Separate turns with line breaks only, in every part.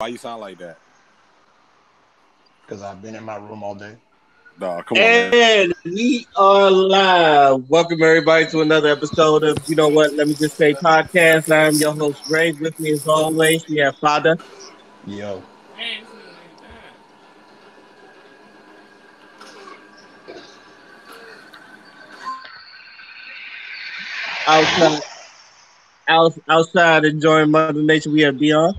Why you sound like that?
Because I've been in my room all day.
No, come on, man.
And we are live. Welcome everybody to another episode of You Know What? Let Me Just Say podcast. I'm your host Ray. With me as always, we have Father.
Yo.
Outside, outside enjoying Mother Nature. We have Dion.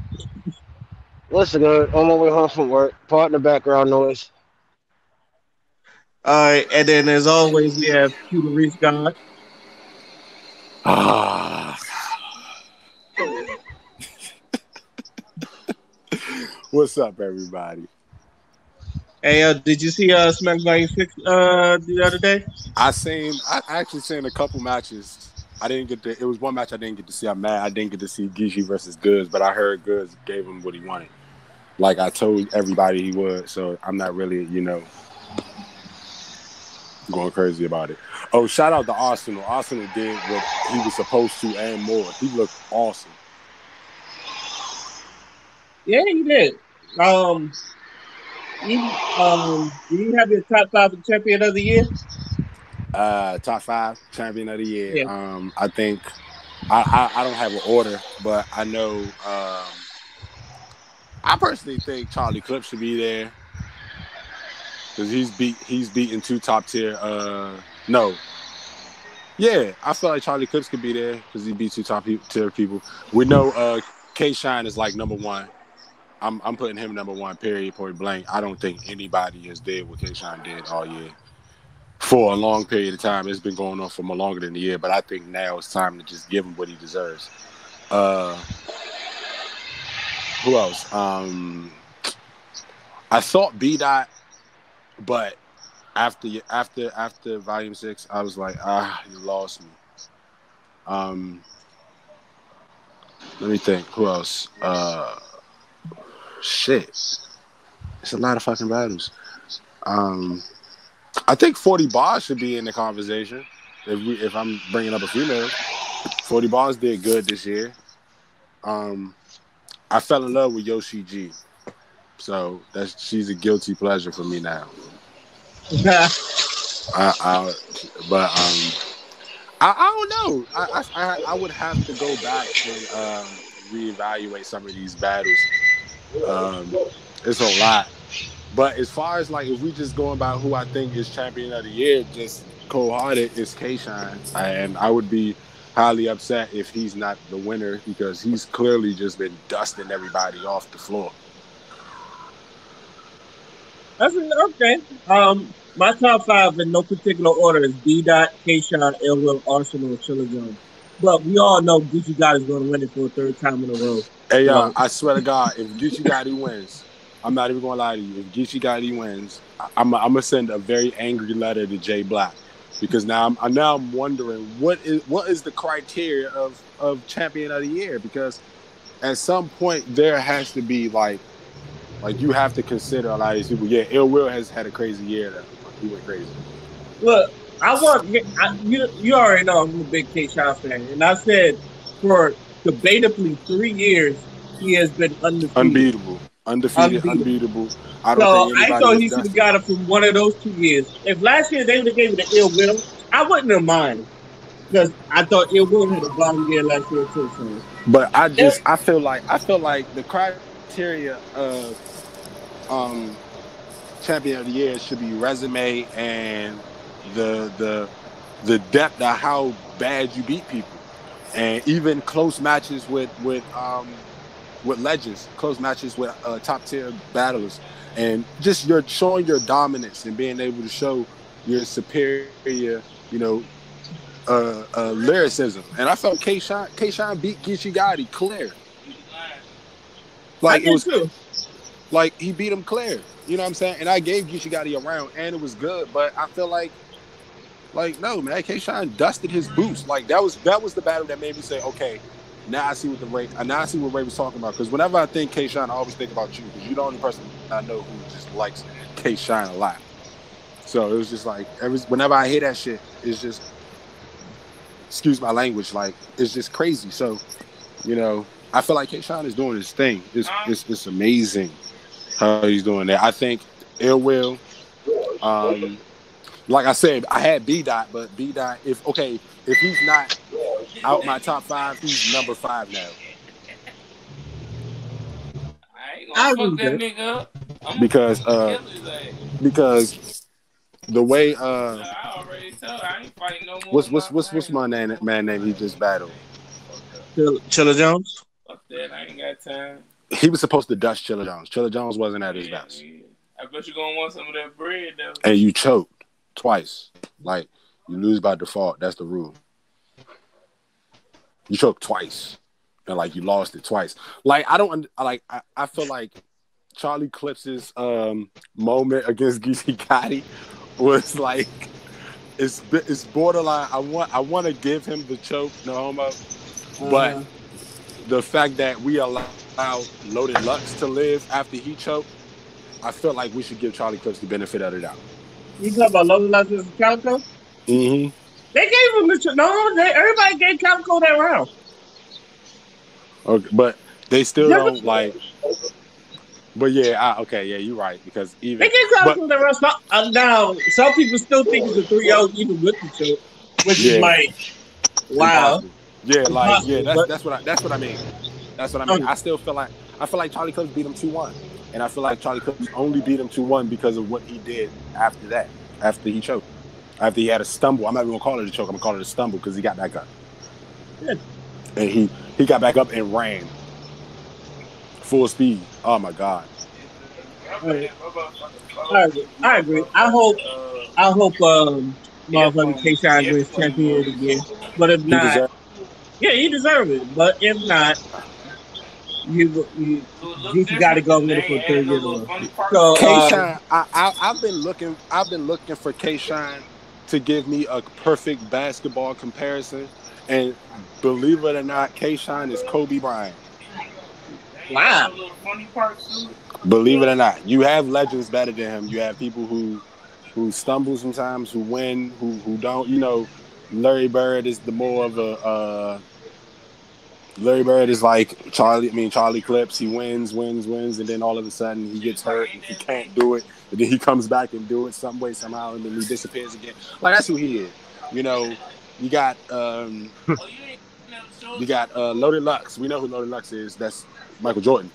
What's good? On my way home from work. Partner background noise.
All right, and then as always, we have Q the Reach God.
Ah, what's up, everybody?
Hey, did you see SmackDown 6 the other day?
I actually seen a couple matches. I didn't get to. It was one match I didn't get to see. I'm mad I didn't get to see Gishi versus Goods, but I heard Goods gave him what he wanted. Like I told everybody he would, so I'm not really, going crazy about it. Oh, shout out to Arsenal. Arsenal did what he was supposed to and more. He looked awesome.
Yeah, he did. Do you have your top five for champion of the year?
Top 5 champion of the year.
Yeah.
I think I don't have an order, but I know I personally think Charlie Clip should be there because he's beaten two top tier. No, yeah, I feel like Charlie Clips could be there because he beat two top tier people. We know K Shine is like number one. I'm putting him number one. Period. Point blank. I don't think anybody has did what K Shine did all year. For a long period of time. It's been going on for more longer than a year, but I think now it's time to just give him what he deserves. Who else? I thought B Dot, but after Volume 6, I was like, you lost me. Let me think. Who else? Shit. It's a lot of fucking battles. I think 40 Bars should be in the conversation. If I'm bringing up a female, 40 Bars did good this year. I fell in love with Yoshi G, so she's a guilty pleasure for me now. I don't know. I would have to go back and reevaluate some of these battles. It's a lot. But as far as like, if we just going about who I think is champion of the year, just cold-hearted, is K-Shine. And I would be highly upset if he's not the winner because he's clearly just been dusting everybody off the floor.
That's okay. My top five in no particular order is B Dot, K-Shine, Ill Will, Arsenal, Chilla Jones. But we all know Gucci God is going to win it for a third time in a row.
Hey, I swear to God, if Gucci Gotti wins, I'm not even going to lie to you. If Geechee Gotti wins, I'm going to send a very angry letter to Jay Black because now I'm wondering what is the criteria of champion of the year, because at some point there has to be like you have to consider a lot of these people. Yeah, Ill Will has had a crazy year though. He went crazy.
Look, you already know I'm a big K-Shine fan, and I said for debatably 3 years he has been undefeated.
Unbeatable. I
thought he should have got it from one of those 2 years. If last year they would have gave it to Ill Will, I wouldn't have minded because I thought Ill Will had a bomb year last year too. So.
But I feel like the criteria of champion of the year should be resume and the depth of how bad you beat people, and even close matches with legends, close matches with top tier battlers, and just you're showing your dominance and being able to show your superior, lyricism. And I felt K-Shine beat Geechee Gotti clear. Like it was too. Like he beat him clear. You know what I'm saying? And I gave Geechee Gotti a round and it was good, but I feel like no, man, K-Shine dusted his boots. Like that was the battle that made me say, okay, now I see what Ray was talking about. Because whenever I think K-Shine, I always think about you, because you're the only person I know who just likes K-Shine a lot. So it was just like whenever I hear that shit, it's just, excuse my language, like it's just crazy. So, I feel like K-Shine is doing his thing. It's amazing how he's doing that. I think Ill Will. Like I said, I had B Dot, but B Dot, if he's not out my top 5, he's number 5 now.
I ain't gonna fuck that nigga up.
Because the way
I already told I ain't fighting no more.
What's my man name he just battled?
Chilla Jones.
Fuck that, I ain't got time.
He was supposed to dust Chilla Jones. Chilla Jones wasn't at his best.
Yeah. I bet you're gonna want some of that bread though.
And you choked twice. Like, you lose by default. That's the rule. You choked twice. And like, you lost it twice. Like, I feel like Charlie Clips's moment against Geechee Gotti was like, it's borderline. I want to give him the choke, no homo, but the fact that we allowed Loaded Lux to live after he choked, I feel like we should give Charlie Clips the benefit of the doubt.
You talking about Loaded Lux as Calico?
Mm-hmm.
They gave him the everybody gave Calico that round.
Okay, but they still don't like. But yeah, you're right, because even
they gave Calico that round. Now some people still think it's a 3-0 even with the choke, which is like, wow.
Impossible. Yeah, like that's what I mean. That's what I mean. I feel like Charlie Clips beat him 2-1, and I feel like Charlie Clips only beat him 2-1 because of what he did after that, after he choked, after he had a stumble. I'm not even gonna call it a choke. I'm gonna call it a stumble because he got back up, and he got back up and ran full speed. Oh my God.
I agree. I hope motherfucking K-Shine wins champion again. But if not, he deserves it. But if not, you got to go with it for 3 years. So
K-Shine, I've been looking for K-Shine to give me a perfect basketball comparison, and believe it or not, K-Shine is Kobe Bryant.
Wow.
Believe it or not, you have legends better than him. You have people who stumble sometimes, who win, who don't. You know, Larry Bird is the more of a. Larry Bird is like Charlie Clips. He wins, and then all of a sudden he gets hurt and he can't do it. And then he comes back and do it some way, somehow, and then he disappears again. Like, that's who he is. You know, you got Loaded Lux. We know who Loaded Lux is. That's Michael Jordan.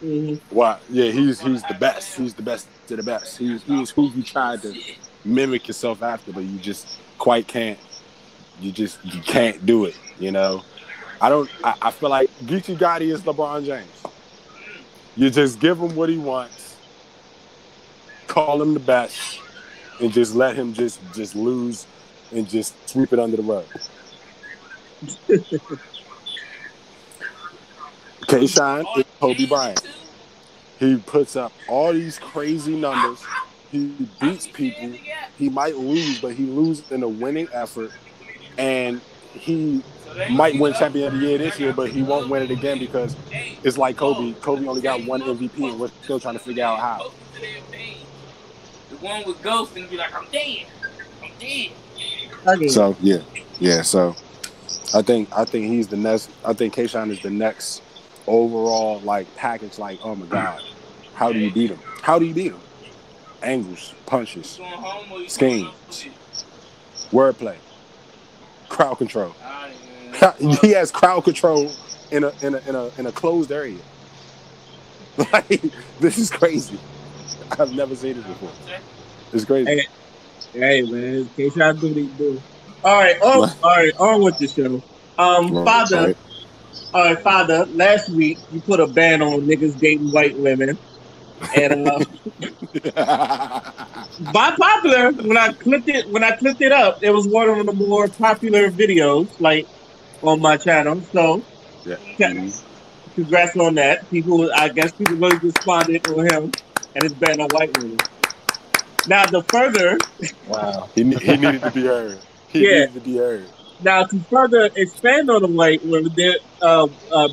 Mm-hmm.
Wow. Yeah, he's the best. He's the best to the best. He's who you tried to mimic yourself after, but you just quite can't. You can't do it. You know. I feel like Geechee Gotti is LeBron James. You just give him what he wants, call him the best, and just let him just lose and just sweep it under the rug. K-Shine is Kobe Bryant. He puts up all these crazy numbers. He beats people. He might lose, but he loses in a winning effort. And he might win champion of the year this year, but he won't win it again because it's like Kobe. Kobe only got one MVP, and we're still trying to figure out how.
The one with Ghost and be like, I'm dead.
So yeah. So I think he's the next. I think K-Shine is the next overall like package. Like, oh my God, how do you beat him? Angles, punches, schemes, wordplay, crowd control. He has crowd control in a closed area. Like, this is crazy. I've never seen this before. It's crazy.
Hey man, K-Shine do what he do. All right, on with the show. Father, last week you put a ban on niggas dating white women. And by popular, when I clicked it up, it was one of the more popular videos, like, on my channel. So, congrats on that. I guess people really responded on him, and it's ban on white women. Now, the further,
wow, he needed to be heard. He needed to be heard.
Now, to further expand on the white women,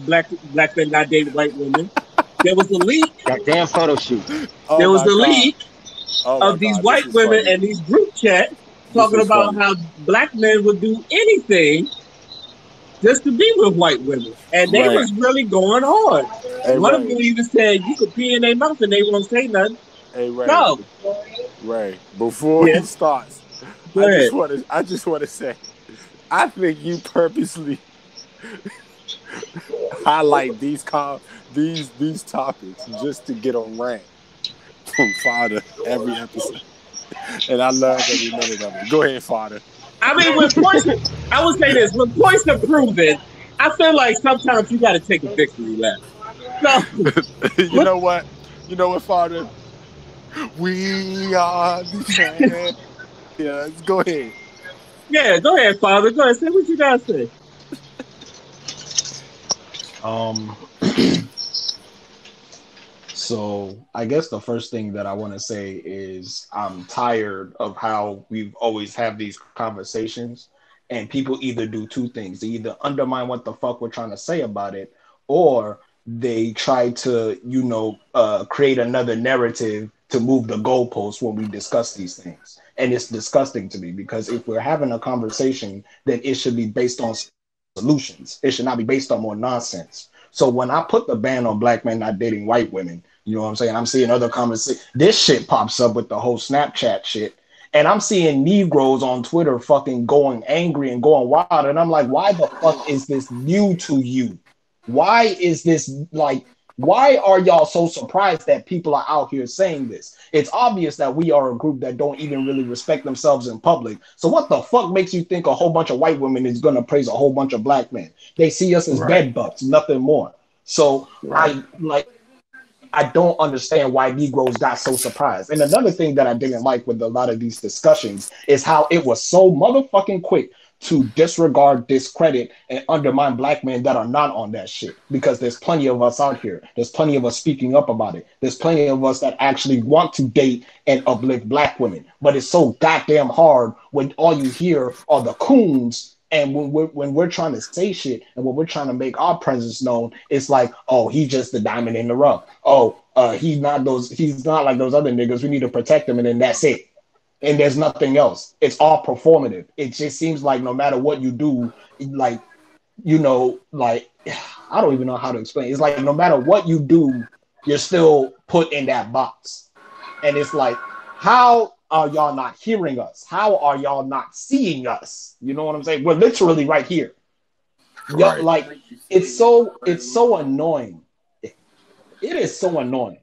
black men not dating white women. There was a leak.
That damn photo shoot.
There was a leak of these white women and these group chats talking about how black men would do anything just to be with white women, and they
Right.
was really going hard.
Hey,
One of
Ray.
them even said you could pee in their mouth and they won't say nothing.
Hey, Ray.
No,
Ray. Before
yeah,
he starts,
go ahead.
I just want to say, I think you purposely highlight these topics just to get a rant from Father every episode, and I love every minute of it. Go ahead, Father.
I mean, when points, I would say this: when points are proven, I feel like sometimes you got to take a victory lap. So,
You know what? You know what, Father? We are the champions. Go ahead.
yeah, go ahead, Father. Go ahead, say what you got to say.
Um, so I guess the first thing that I want to say is I'm tired of how we've always have these conversations, and people either do two things: they either undermine what the fuck we're trying to say about it, or they try to, create another narrative to move the goalposts when we discuss these things. And it's disgusting to me because if we're having a conversation, then it should be based on solutions. It should not be based on more nonsense. So when I put the ban on black men not dating white women, you know what I'm saying? I'm seeing other conversations. This shit pops up with the whole Snapchat shit. And I'm seeing Negroes on Twitter fucking going angry and going wild. And I'm like, why the fuck is this new to you? Why is this like, why are y'all so surprised that people are out here saying this? It's obvious that we are a group that don't even really respect themselves in public. So what the fuck makes you think a whole bunch of white women is going to praise a whole bunch of black men? They see us as
Right.
bed bugs, nothing more. So
Right.
I don't understand why Negroes got so surprised. And another thing that I didn't like with a lot of these discussions is how it was so motherfucking quick to disregard, discredit, and undermine black men that are not on that shit. Because there's plenty of us out here. There's plenty of us speaking up about it. There's plenty of us that actually want to date and uplift black women. But it's so goddamn hard when all you hear are the coons. And when we're trying to say shit and when we're trying to make our presence known, it's like, oh, he's just the diamond in the rough. Oh, he's not like those other niggas. We need to protect him, and then that's it. And there's nothing else. It's all performative. It just seems like no matter what you do, like, like I don't even know how to explain. It's like no matter what you do, you're still put in that box. And it's like, how are y'all not hearing us? How are y'all not seeing us? You know what I'm saying? We're literally right here. Y'all,
Right.
like, it's so annoying. It is so annoying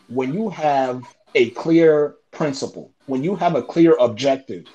when you have a clear principle, when you have a clear objective,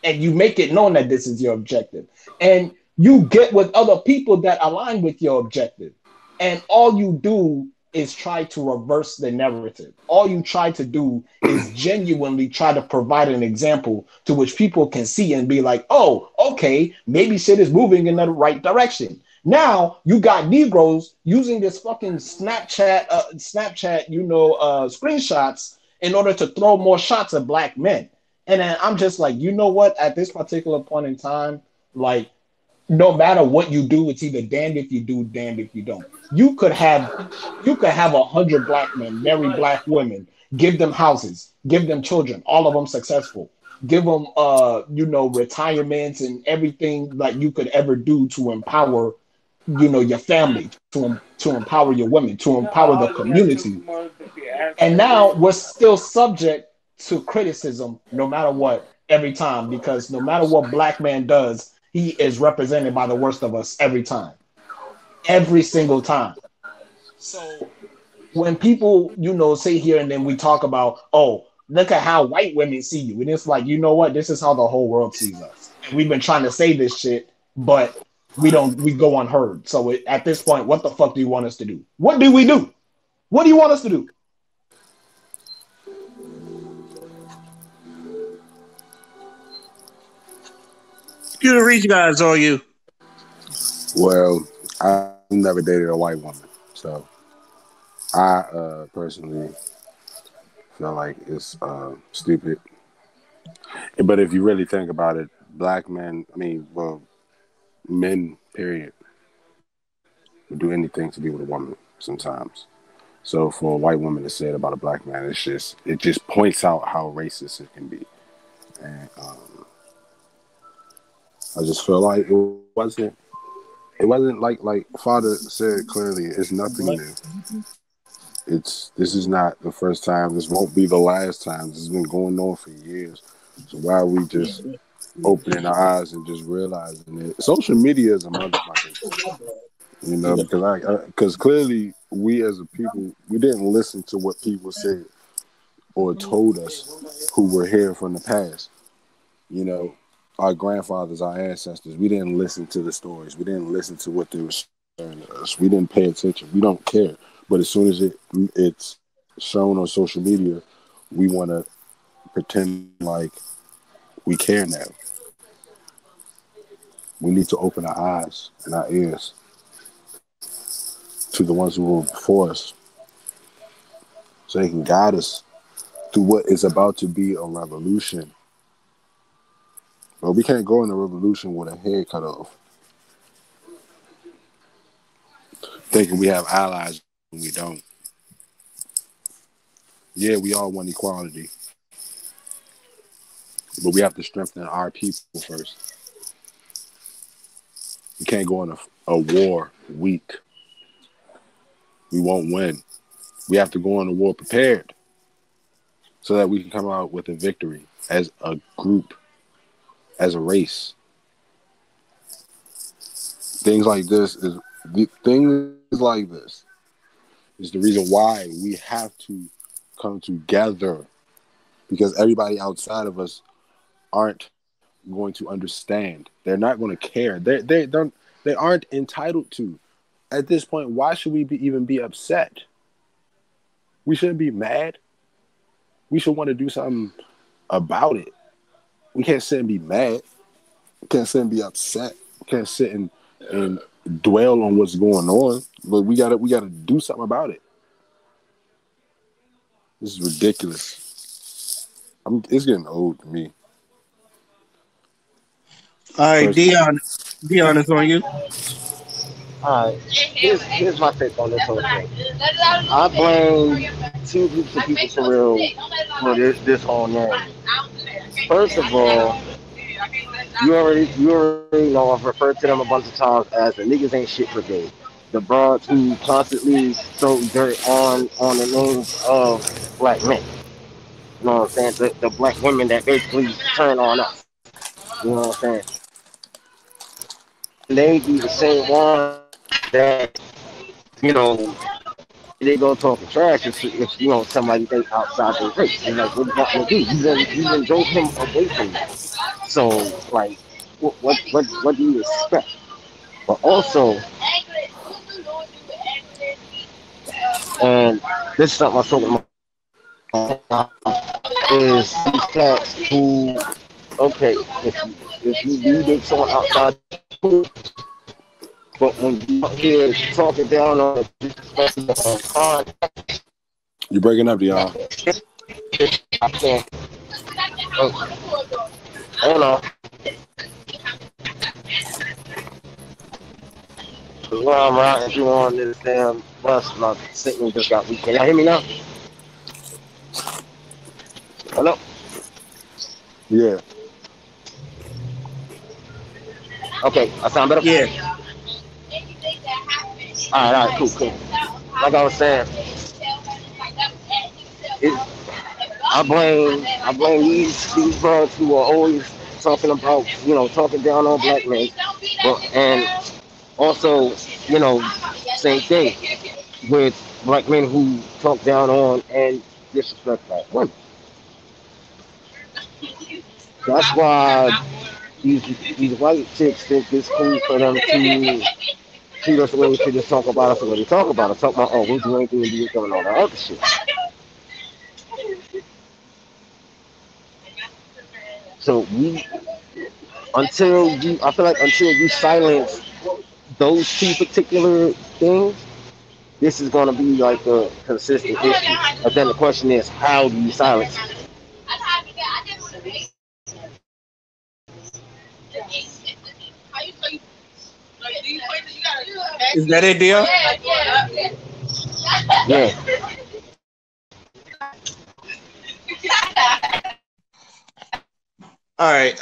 and you make it known that this is your objective, and you get with other people that align with your objective, and all you do is try to reverse the narrative. All you try to do is genuinely try to provide an example to which people can see and be like, oh, okay, maybe shit is moving in the right direction. Now you got Negroes using this fucking Snapchat, screenshots in order to throw more shots at black men. And then I'm just like, you know what? At this particular point in time, like, no matter what you do, it's either damned if you do, damned if you don't. You could have 100 black men marry black women, give them houses, give them children, all of them successful, give them retirements and everything that you could ever do to empower your family, to empower your women, to empower the community. And now we're still subject to criticism no matter what every time, because no matter what black man does, he is represented by the worst of us every time, every single time. So when people, sit here and then we talk about, oh, look at how white women see you. And it's like, you know what? This is how the whole world sees us. And we've been trying to say this shit, but we go unheard. So at this point, what the fuck do you want us to do? What do we do? What do you want us to do?
You the rich guys, are you?
Well, I've never dated a white woman, so I personally feel like it's stupid. But if you really think about it, black men, I mean, well, men, period, would do anything to be with a woman sometimes. So for a white woman to say it about a black man, it just points out how racist it can be. And I just feel like it wasn't It wasn't like Father said clearly. It's nothing new. This is not the first time. This won't be the last time. This has been going on for years. So why are we just opening our eyes and just realizing it? Social media is a motherfucker. You know, because clearly we as a people, we didn't listen to what people said or told us who were here from the past. You know, our grandfathers, our ancestors, we didn't listen to the stories. We didn't listen to what they were sharing to us. We didn't pay attention. We don't care. But as soon as it's shown on social media, we want to pretend like we care now. We need to open our eyes and our ears to the ones who were before us so they can guide us through what is about to be a revolution. But we can't go in a revolution with a head cut off, thinking we have allies when we don't. Yeah, we all want equality, but we have to strengthen our people first. We can't go in a war weak. We won't win. We have to go in the war prepared so that we can come out with a victory as a group, as a race. Things like this is the reason why we have to come together, because everybody outside of us aren't going to understand. They're not going to care. They aren't entitled to. At this point, why should we even be upset? We shouldn't be mad. We should want to do something about it. We can't sit and be mad. We can't sit and be upset. We can't sit and dwell on what's going on. But we gotta do something about it. This is ridiculous. It's getting old to me.
All right, Dion. Dion is on you.
Alright, here's my take on this whole thing. I blame two groups of people for real for this whole narrative. First of all, you already know I've referred to them a bunch of times as the niggas ain't shit brigade. The broads who constantly throw dirt on the names of black men. You know what I'm saying? The black women that basically turn on us. You know what I'm saying? And they be the same ones that, you know, they go talking trash if you know somebody they outside their race. And like, what you want me to do? You then drove him away from me. So like, what do you expect? But also, and this is something I was talking about, is these cats who, okay, if you do date someone outside, cool. But when you out here talking down on disrespecting
You're breaking up, y'all.
I can't. Hold on. Where I'm riding through on this damn bus, my signal just got weak. Can y'all hear me now? Hello?
Yeah.
Okay, I sound better?
Yeah.
Alright, cool. Like I was saying, it, I blame these bros who are always talking about, talking down on black men. But and also, you know, same thing with black men who talk down on and disrespect black women. That's why these white chicks think it's cool for them to treat us the way they just talk about us the way they talk about us. Talk about, oh, we'll do anything to do with them and all that other shit. So I feel like until you silence those two particular things, this is going to be like a consistent issue. But then the question is, how do you silence it?
Is that it, Dion?
Yeah.
All right.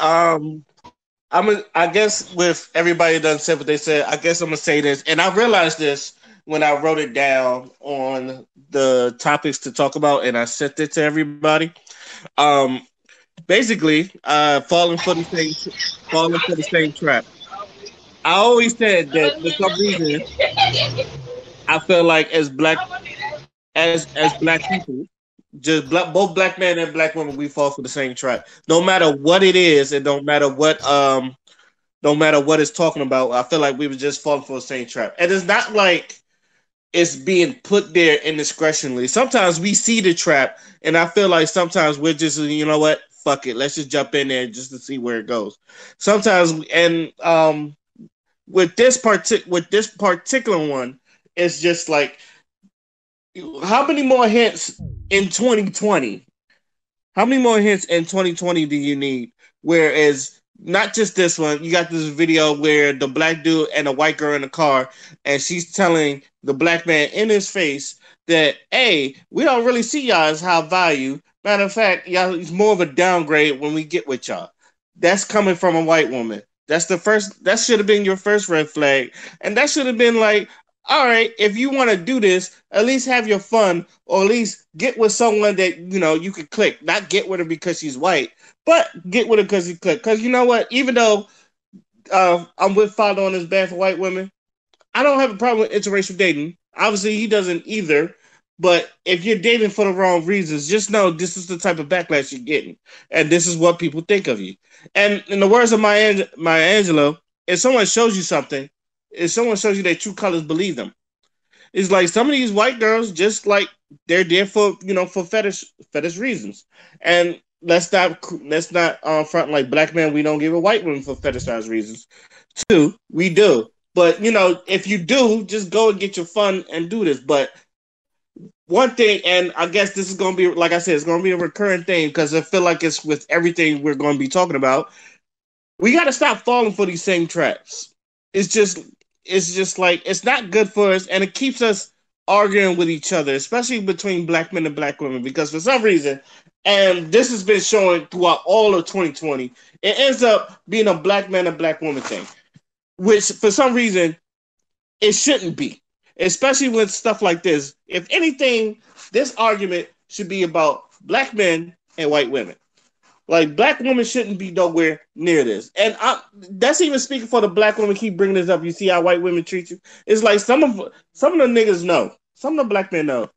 I guess with everybody done said what they said, I guess I'm gonna say this, and I realized this when I wrote it down on the topics to talk about, and I sent it to everybody. Um, basically, falling for the same trap. I always said that for some reason, I feel like as black people, both black men and black women, we fall for the same trap. No matter what it is, and no matter what it's talking about, I feel like we were just falling for the same trap. And it's not like it's being put there indiscretionally. Sometimes we see the trap, and I feel like sometimes we're just, you know what, fuck it, let's just jump in there just to see where it goes. Sometimes, and with this particular one, it's just like, how many more hints in 2020? How many more hints in 2020 do you need? Whereas not just this one, you got this video where the black dude and a white girl in the car, and she's telling the black man in his face that, hey, we don't really see y'all as high value. Matter of fact, y'all, it's more of a downgrade when we get with y'all. That's coming from a white woman. That should have been your first red flag. And that should have been like, all right, if you want to do this, at least have your fun, or at least get with someone that you could click. Not get with her because she's white, but get with her because you click. Because you know what? Even though I'm with Father on his bad for white women, I don't have a problem with interracial dating. Obviously, he doesn't either. But if you're dating for the wrong reasons, just know this is the type of backlash you're getting, and this is what people think of you. And in the words of Maya Angelou, if someone shows you something, if someone shows you their true colors, believe them. It's like some of these white girls, just like they're there for for fetish reasons. And let's not front like black men. We don't give a white woman for fetishized reasons. Two, we do. But if you do, just go and get your fun and do this. But one thing, and I guess this is gonna be, like I said, it's gonna be a recurring thing because I feel like it's with everything we're gonna be talking about. We got to stop falling for these same traps. It's just like it's not good for us, and it keeps us arguing with each other, especially between black men and black women, because for some reason, and this has been showing throughout all of 2020, it ends up being a black man and black woman thing, which for some reason it shouldn't be, especially with stuff like this. If anything, this argument should be about black men and white women. Like, black women shouldn't be nowhere near this. And that's even speaking for the black women. Keep bringing this up. You see how white women treat you? It's like some of the niggas know. Some of the black men know.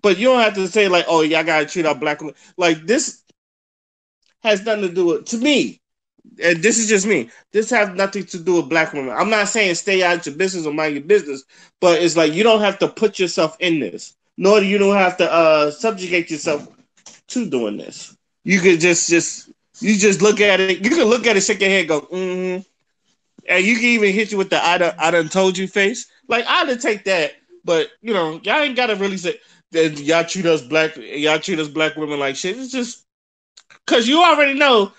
But you don't have to say like, oh, y'all gotta treat our black women. Like, this has nothing to do with, to me, and this is just me, this has nothing to do with black women. I'm not saying stay out your business or mind your business, but it's like you don't have to put yourself in this. Nor do you don't have to subjugate yourself to doing this. You could just look at it. You can look at it, shake your head, go, mm-hmm. And you can even hit you with the I done told you face. Like, I done take that, but y'all ain't gotta really say that y'all treat us black women like shit. It's just because you already know,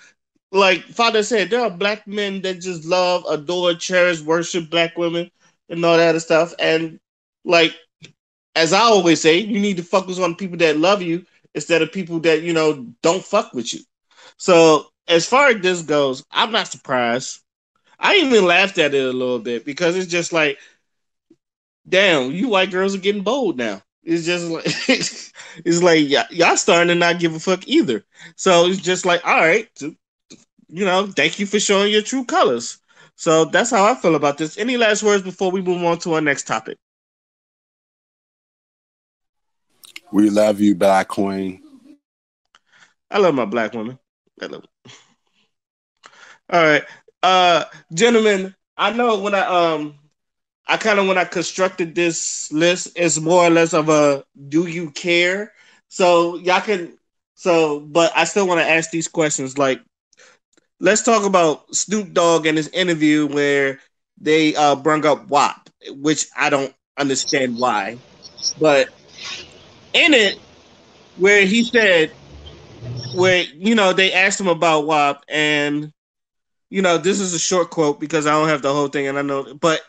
like Father said, there are black men that just love, adore, cherish, worship black women and all that other stuff. And like, as I always say, you need to focus on people that love you instead of people that don't fuck with you. So as far as this goes, I'm not surprised. I even laughed at it a little bit because it's just like, damn, you white girls are getting bold now. It's just like it's like y'all starting to not give a fuck either. So it's just like, all right, thank you for showing your true colors. So that's how I feel about this. Any last words before we move on to our next topic?
We love you, Black Queen.
I love my black woman. I love it. All right. Gentlemen, I know when when I constructed this list, it's more or less of a do you care? So y'all can but I still want to ask these questions. Like, let's talk about Snoop Dogg and his interview where they brought up WAP, which I don't understand why. But in it, where he said, where they asked him about WAP, and this is a short quote because I don't have the whole thing, and I know, but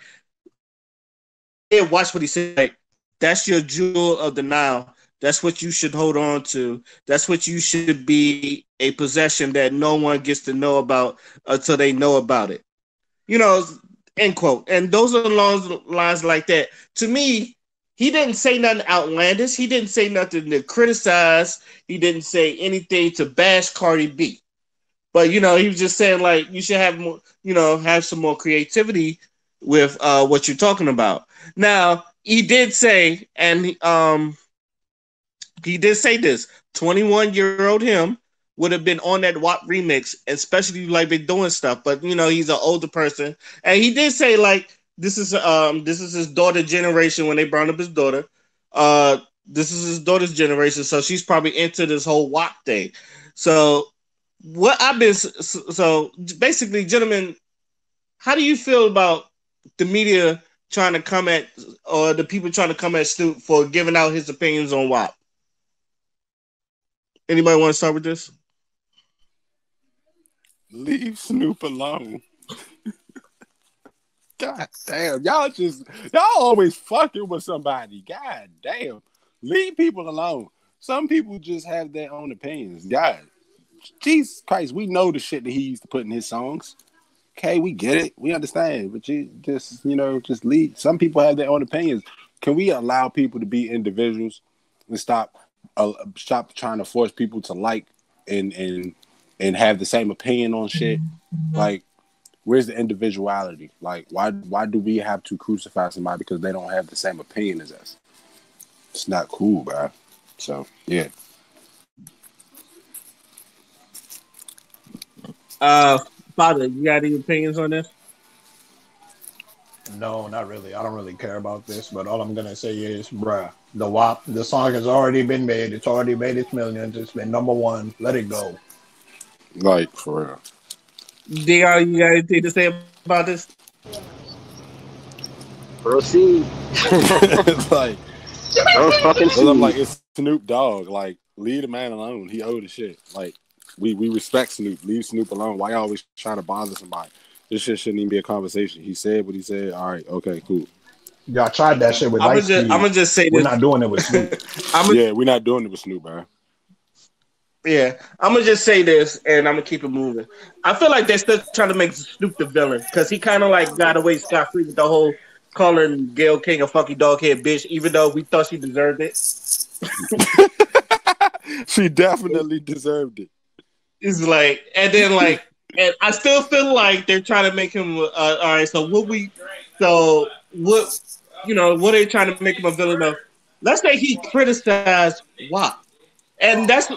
watch what he said. Like, that's your jewel of the Nile. That's what you should hold on to. That's what you should be a possession that no one gets to know about until they know about it. You know, end quote. And those are lines like that. To me, he didn't say nothing outlandish. He didn't say nothing to criticize. He didn't say anything to bash Cardi B. But he was just saying like you should have more, have some more creativity with what you're talking about. Now he did say, and he did say this: 21-year-old him would have been on that WAP remix, especially like been doing stuff. But he's an older person, and he did say like this is his daughter generation when they brought up his daughter. This is his daughter's generation, so she's probably into this whole WAP thing. So what I've been so basically, gentlemen, how do you feel about the media trying to come at, or the people trying to come at Snoop for giving out his opinions on WAP? Anybody want to start with this?
Leave Snoop alone. God damn, y'all always fucking with somebody. God damn, leave people alone. Some people just have their own opinions. God, Jesus Christ, we know the shit that he used to put in his songs. Okay, we get it, we understand, but you just leave. Some people have their own opinions. Can we allow people to be individuals and stop trying to force people to like and have the same opinion on shit? Like, where's the individuality? Like, why do we have to crucify somebody because they don't have the same opinion as us? It's not cool, bro. So yeah.
Father, you got any opinions on this?
No, not really. I don't really care about this, but all I'm gonna say is, bruh, the WAP, the song has already been made. It's already made its millions. It's been #1. Let it go.
Like, for real.
DR, you got anything to say about this?
Proceed.
Like,
fucking
I'm like, it's Snoop Dogg. Like, leave the man alone. He old as shit. Like, we respect Snoop. Leave Snoop alone. Why you always trying to bother somebody? This shit shouldn't even be a conversation. He said what he said. All right, okay, cool.
Y'all tried that shit with Lightspeed.
I'm gonna just say
we're
this.
not doing it with Snoop.
We're not doing it with Snoop, bro.
Yeah, I'm gonna just say this, and I'm gonna keep it moving. I feel like they're still trying to make Snoop the villain because he kind of like got away scot free with the whole calling Gayle King a fucking doghead bitch, even though we thought she deserved it.
She definitely deserved it.
It's like, and then like, and I still feel like they're trying to make him. All right, so what are they trying to make him a villain of? Let's say he criticized WAP. And that's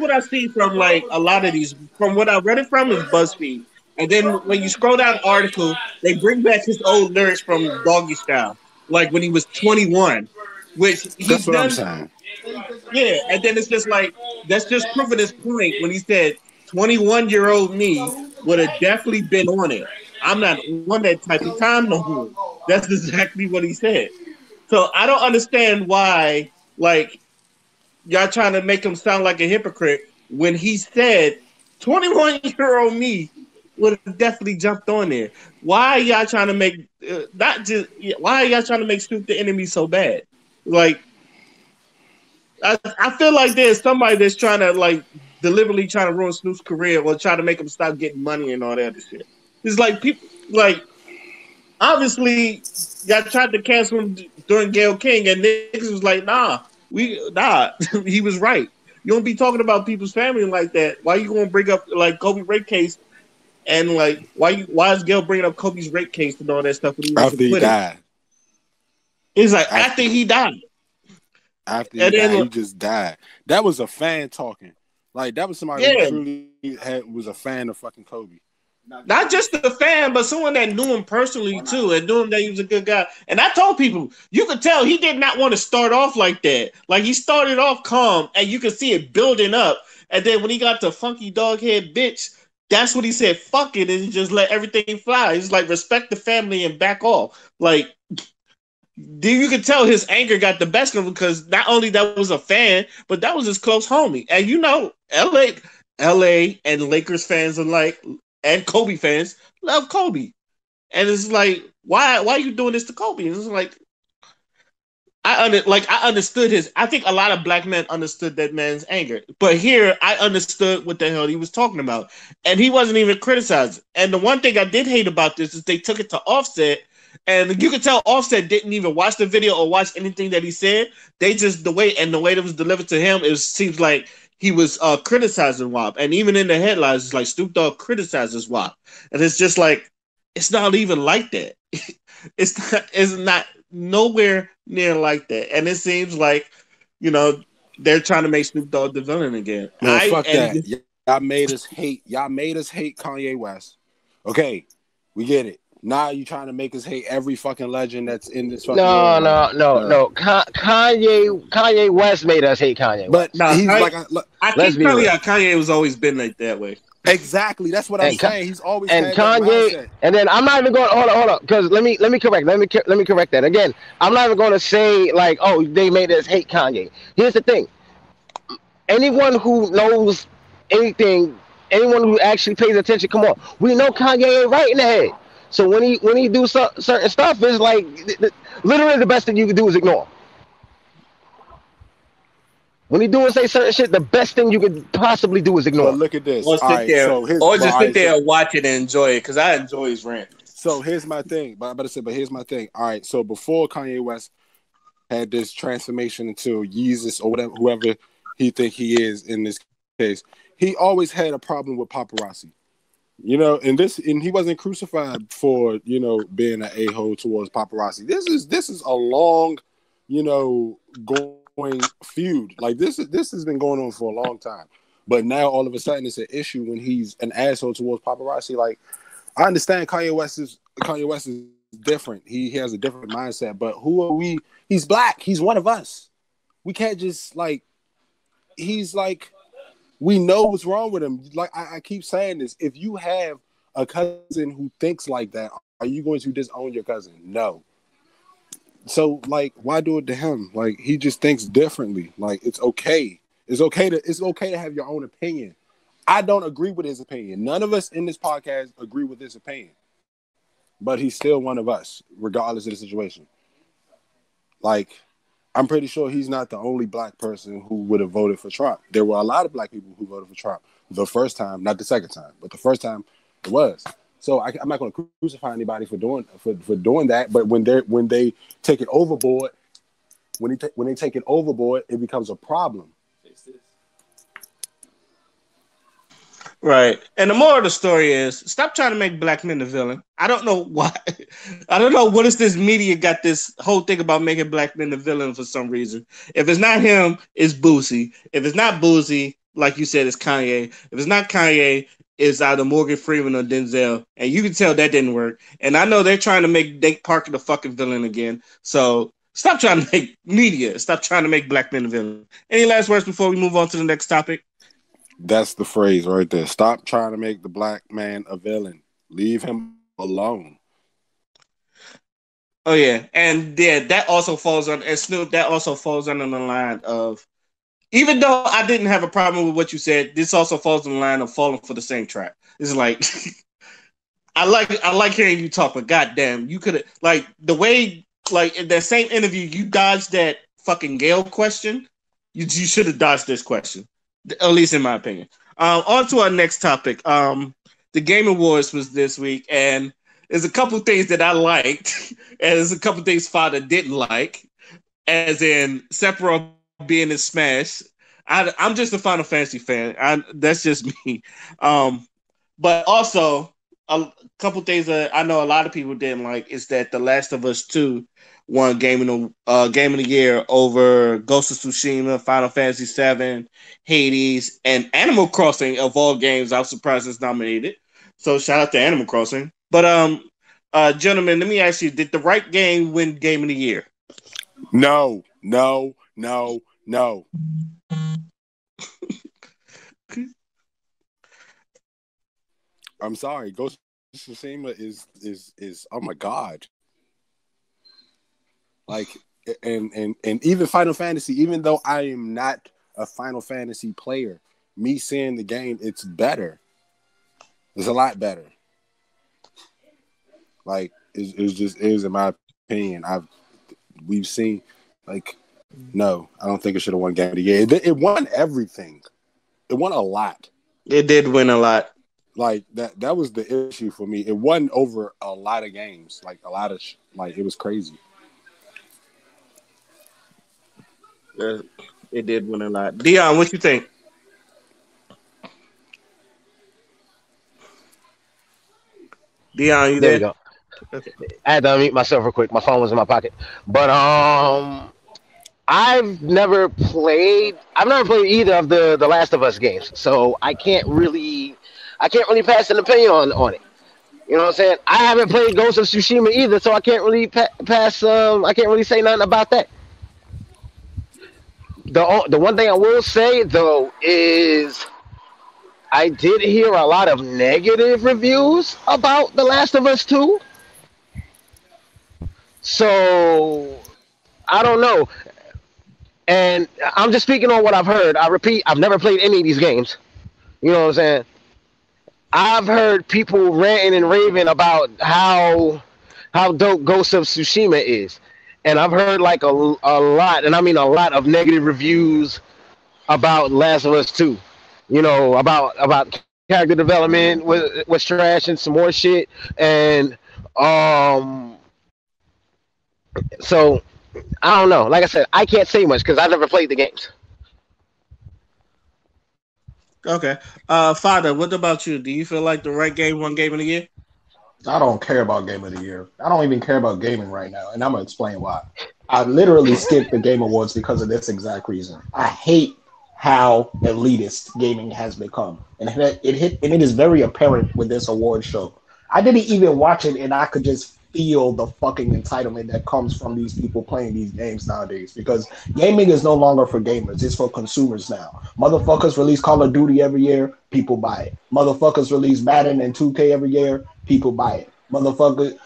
what I see from like a lot of these. From what I read it from is BuzzFeed, and then when you scroll down the article, they bring back his old lyrics from Doggy Style, like when he was 21, which he's done.
I'm saying.
Yeah, and then it's just like that's just proving his point when he said 21-year-old me would have definitely been on it. I'm not on that type of time no more. That's exactly what he said. So I don't understand why like y'all trying to make him sound like a hypocrite when he said 21-year-old me would have definitely jumped on there. Why are y'all trying to make why are y'all trying to make Snoop the enemy so bad? Like I feel like there's somebody that's trying to like deliberately trying to ruin Snoop's career or try to make him stop getting money and all that other shit. It's like people like obviously y'all tried to cancel him during Gayle King and niggas was like, nah, he was right. You don't be talking about people's family like that. Why you gonna bring up like Kobe rape case and like why is Gayle bringing up Kobe's rape case and all that stuff when he was
After he died?
It's like after he died.
After he died, he just died. That was a fan talking. Like that was somebody who truly was a fan of fucking Kobe.
Not just a fan, but someone that knew him personally too, and knew him that he was a good guy. And I told people, you could tell he did not want to start off like that. Like he started off calm, and you could see it building up. And then when he got to funky dog head bitch, that's what he said. Fuck it, and he just let everything fly. He's like, respect the family and back off. Like, you could tell his anger got the best of him because not only that was a fan, but that was his close homie. And you know, LA and Lakers fans alike. And Kobe fans love Kobe. And it's like, why are you doing this to Kobe? And it's like, I understood his. I think a lot of black men understood that man's anger, but here I understood what the hell he was talking about, and he wasn't even criticizing. And the one thing I did hate about this is they took it to Offset, and you could tell Offset didn't even watch the video or watch anything that he said. They just the way that was delivered to him, it seems like he was criticizing WAP, and even in the headlines, it's like Snoop Dogg criticizes WAP, and it's just like it's not even like that. It's not nowhere near like that. And it seems like, they're trying to make Snoop Dogg the villain again.
Man, fuck that. Y'all made us hate Kanye West. Okay, we get it. Now you trying to make us hate every fucking legend that's in this fucking world.
No. Kanye West made us hate Kanye West.
But he's
I
keep
telling you, Kanye was always been like that way.
Exactly, that's what I'm saying. He's always
and
had
Kanye,
that mindset.
and then I'm not even going. Hold on, because let me correct that again. I'm not even going to say like, oh, they made us hate Kanye. Here's the thing: anyone who knows anything, anyone who actually pays attention, come on, we know Kanye ain't right in the head. So when he do certain stuff, it's like literally the best thing you can do is ignore him. When he do and say certain shit, the best thing you could possibly do is ignore.
But look at this.
Or sit there and watch it and enjoy it, because I enjoy his rant.
So here's my thing. But here's my thing. All right. So before Kanye West had this transformation into Yeezus or whatever, whoever he think he is in this case, he always had a problem with paparazzi. And he wasn't crucified for being an a-hole towards paparazzi. This is a long, going feud. Like this has been going on for a long time, but now all of a sudden it's an issue when he's an asshole towards paparazzi. Like I understand Kanye West is different. He has a different mindset, but who are we? He's black. He's one of us. We can't just he's like, we know what's wrong with him. Like I keep saying this, if you have a cousin who thinks like that, are you going to disown your cousin? No. So, why do it to him? Like, he just thinks differently. Like, it's okay. It's okay to have your own opinion. I don't agree with his opinion. None of us in this podcast agree with his opinion. But he's still one of us, regardless of the situation. Like, I'm pretty sure he's not the only black person who would have voted for Trump. There were a lot of black people who voted for Trump the first time, not the second time, but the first time it was. So I'm not going to crucify anybody for doing that. But when they take it overboard, when they take it overboard, it becomes a problem.
Right. And the moral of the story is, stop trying to make black men the villain. I don't know why. I don't know what is this media got this whole thing about making black men the villain for some reason. If it's not him, it's Boosie. If it's not Boosie, like you said, it's Kanye. If it's not Kanye, it's either Morgan Freeman or Denzel. And you can tell that didn't work. And I know they're trying to make Nate Parker the fucking villain again. So stop trying to make black men the villain. Any last words before we move on to the next topic?
That's the phrase right there. Stop trying to make the black man a villain. Leave him alone.
Oh yeah, and yeah, that also falls on Snoop. That also falls under the line of, even though I didn't have a problem with what you said, this also falls on the line of falling for the same trap. It's like I like hearing you talk, but goddamn, you could have the way in that same interview you dodged that fucking Gale question. You should have dodged this question. At least in my opinion. On to our next topic. The Game Awards was this week, and there's a couple things that I liked, and there's a couple things Father didn't like, as in Sephiroth being in Smash. I'm just a Final Fantasy fan. That's just me. But also, a couple things that I know a lot of people didn't like is that The Last of Us 2 won Game of the Year over Ghost of Tsushima, Final Fantasy VII, Hades, and Animal Crossing. Of all games, I was surprised it's nominated. So shout out to Animal Crossing. But gentlemen, let me ask you: did the right game win Game of the Year?
No. I'm sorry. Ghost of Tsushima is oh my god. Like, and even Final Fantasy, even though I am not a Final Fantasy player, me seeing the game, it's better. It's a lot better. Like, it's just in my opinion. We've seen Like, no, I don't think it should have won Game of the Year. It won everything. It won a lot.
It did win a lot.
Like that was the issue for me. It won over a lot of games. Like a lot of it was crazy.
It did win a lot. Dion, what you think? Dion, you
There
there?
we go.
Okay.
I had to unmute myself real quick. My phone was in my pocket. But I've never played either of the Last of Us games. So I can't really pass an opinion on it. You know what I'm saying? I haven't played Ghost of Tsushima either, so I can't really pass I can't really say nothing about that. The one thing I will say though is I did hear a lot of negative reviews about The Last of Us 2. So I don't know. And I'm just speaking on what I've heard. I repeat, I've never played any of these games. You know what I'm saying? I've heard people ranting and raving about how dope Ghost of Tsushima is. And I've heard like a lot, and I mean a lot of negative reviews about Last of Us 2. You know, about character development was trash and some more shit. And so I don't know. Like I said, I can't say much because I never played the games.
Okay. Father, what about you? Do you feel like the right game won Game of the Year?
I don't care about Game of the Year. I don't even care about gaming right now, and I'm gonna explain why. I literally skipped the Game Awards because of this exact reason. I hate how elitist gaming has become, and it is very apparent with this award show. I didn't even watch it, and I could just feel the fucking entitlement that comes from these people playing these games nowadays, because gaming is no longer for gamers, it's for consumers now. Motherfuckers release Call of Duty every year, people buy it. Motherfuckers release Madden and 2K every year, people buy it. Motherfuckers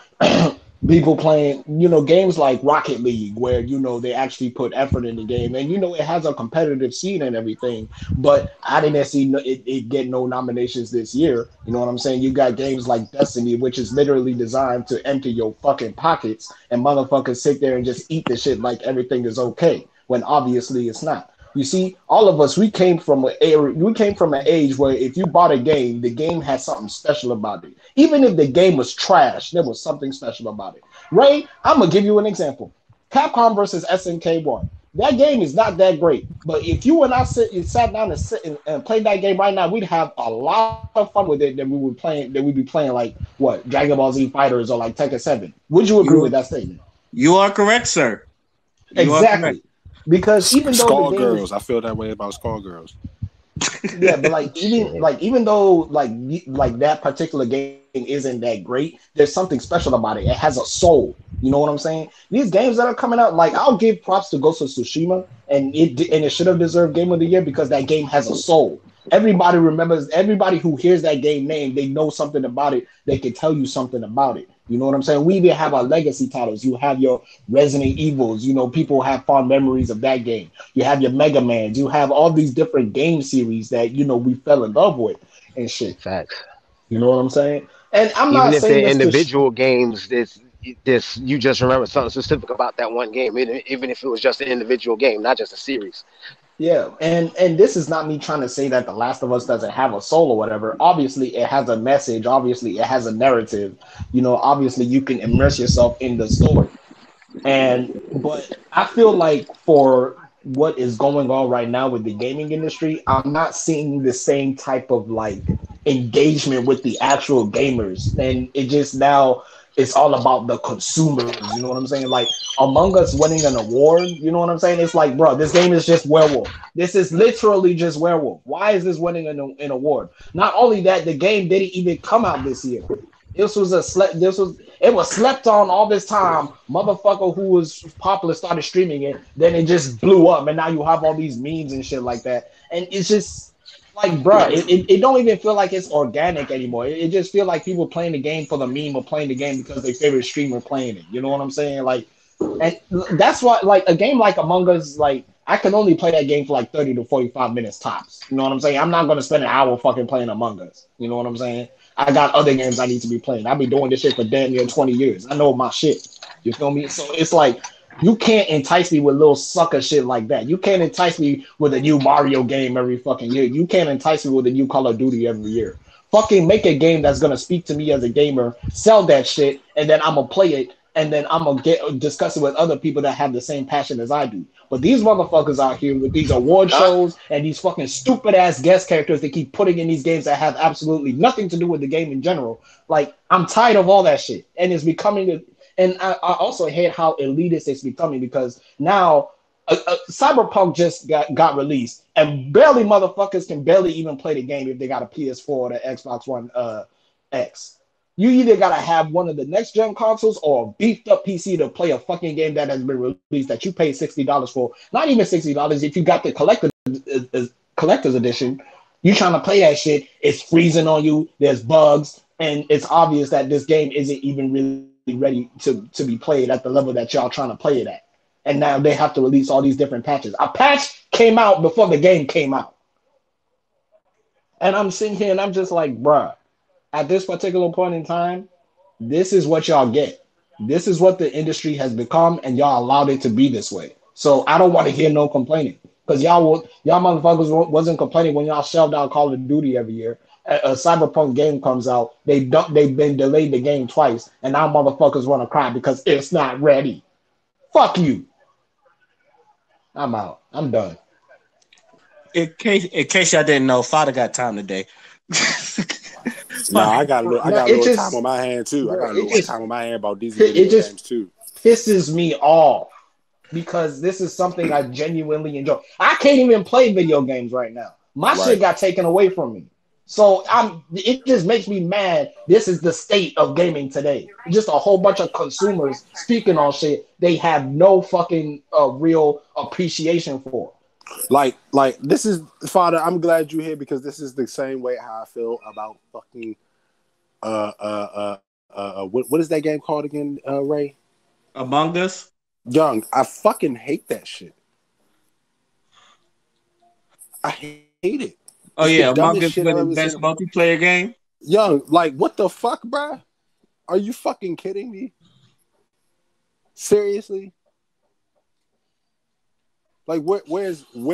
people playing, games like Rocket League, where, they actually put effort in the game, and, it has a competitive scene and everything, but I didn't see it get no nominations this year. You know what I'm saying? You got games like Destiny, which is literally designed to empty your fucking pockets, and motherfuckers sit there and just eat the shit like everything is okay, when obviously it's not. You see, all of us, we came from an age where if you bought a game, the game had something special about it. Even if the game was trash, there was something special about it. Ray, I'm gonna give you an example. Capcom versus SNK1. That game is not that great, but if you and I sat down and played that game right now, we'd have a lot of fun with it than we'd be playing like what, Dragon Ball Z Fighters or like Tekken 7. Would you agree with that statement?
You are correct, sir.
Exactly. Because even though the game
I feel that way about Skullgirls.
Yeah, but even though that particular game isn't that great, there's something special about it. It has a soul. You know what I'm saying? These games that are coming out, like, I'll give props to Ghost of Tsushima, and it should have deserved Game of the Year because that game has a soul. Everybody remembers. Everybody who hears that game name, they know something about it. They can tell you something about it. You know what I'm saying? We even have our legacy titles. You have your Resident Evils. People have fond memories of that game. You have your Mega Mans. You have all these different game series that, we fell in love with and shit.
Facts.
You know what I'm saying? And I'm
even
not
if
saying
they're individual games, this you just remember something specific about that one game, even if it was just an individual game, not just a series.
Yeah, and this is not me trying to say that The Last of Us doesn't have a soul or whatever. Obviously, it has a message. Obviously, it has a narrative. Obviously, you can immerse yourself in the story. But I feel like for what is going on right now with the gaming industry, I'm not seeing the same type of engagement with the actual gamers. And it just now it's all about the consumers. You know what I'm saying? Like Among Us winning an award, you know what I'm saying? It's like, bro, this game is just Werewolf. This is literally just Werewolf. Why is this winning an award? Not only that, the game didn't even come out this year. It was slept on all this time. Motherfucker who was popular started streaming it, then it just blew up, and now you have all these memes and shit like that. And it's just like, bro, it don't even feel like it's organic anymore. It just feel like people playing the game for the meme or playing the game because their favorite streamer playing it. You know what I'm saying? Like, and that's why, like, a game like Among Us, like, I can only play that game for like 30 to 45 minutes tops. You know what I'm saying? I'm not gonna spend an hour fucking playing Among Us. You know what I'm saying? I got other games I need to be playing. I've been doing this shit for damn near 20 years. I know my shit. You feel me? So it's like,
You can't entice me with little sucker shit like that. You can't entice me with a new Mario game every fucking year. You can't entice me with a new Call of Duty every year. Fucking make a game that's gonna speak to me as a gamer, sell that shit, and then I'm gonna play it, and then I'm gonna get discuss it with other people that have the same passion as I do. But these motherfuckers out here with these award shows and these fucking stupid ass guest characters they keep putting in these games that have absolutely nothing to do with the game in general. Like, I'm tired of all that shit, and it's becoming. And I also hate how elitist it's becoming because now Cyberpunk just got released, and barely motherfuckers can barely even play the game if they got a PS4 or the Xbox One X. You either gotta have one of the next gen consoles or a beefed up PC to play a fucking game that has been released that you paid $60 for. Not even $60 if you got the collector's edition. You trying to play that shit? It's freezing on you. There's bugs, and it's obvious that this game isn't even really ready to be played at the level that y'all trying to play it at. And now they have to release all these different patches. A patch came out before the game came out. And I'm sitting here and I'm just like, bruh, at this particular point in time, this is what y'all get. This is what the industry has become, and y'all allowed it to be this way. So I don't want to hear no complaining. Because y'all motherfuckers wasn't complaining when y'all shelved out Call of Duty every year. A Cyberpunk game comes out, they've been delayed the game twice, and now motherfuckers want to cry because it's not ready. Fuck you. I'm out. I'm done.
In case y'all didn't know, Father got time today.
I got a little time on my hand too. I got a little time on my hand about these video games too.
Pisses me off because this is something I genuinely enjoy. I can't even play video games right now. My shit got taken away from me. So it just makes me mad. This is the state of gaming today. Just a whole bunch of consumers speaking on shit they have no fucking real appreciation for.
Like this is, Father, I'm glad you're here because this is the same way how I feel about fucking what is that game called again, Ray?
Among Us?
Young, I fucking hate that shit. I hate it.
Oh yeah, Among Us with the best multiplayer game?
Young, like what the fuck, bruh? Are you fucking kidding me? Seriously? Like where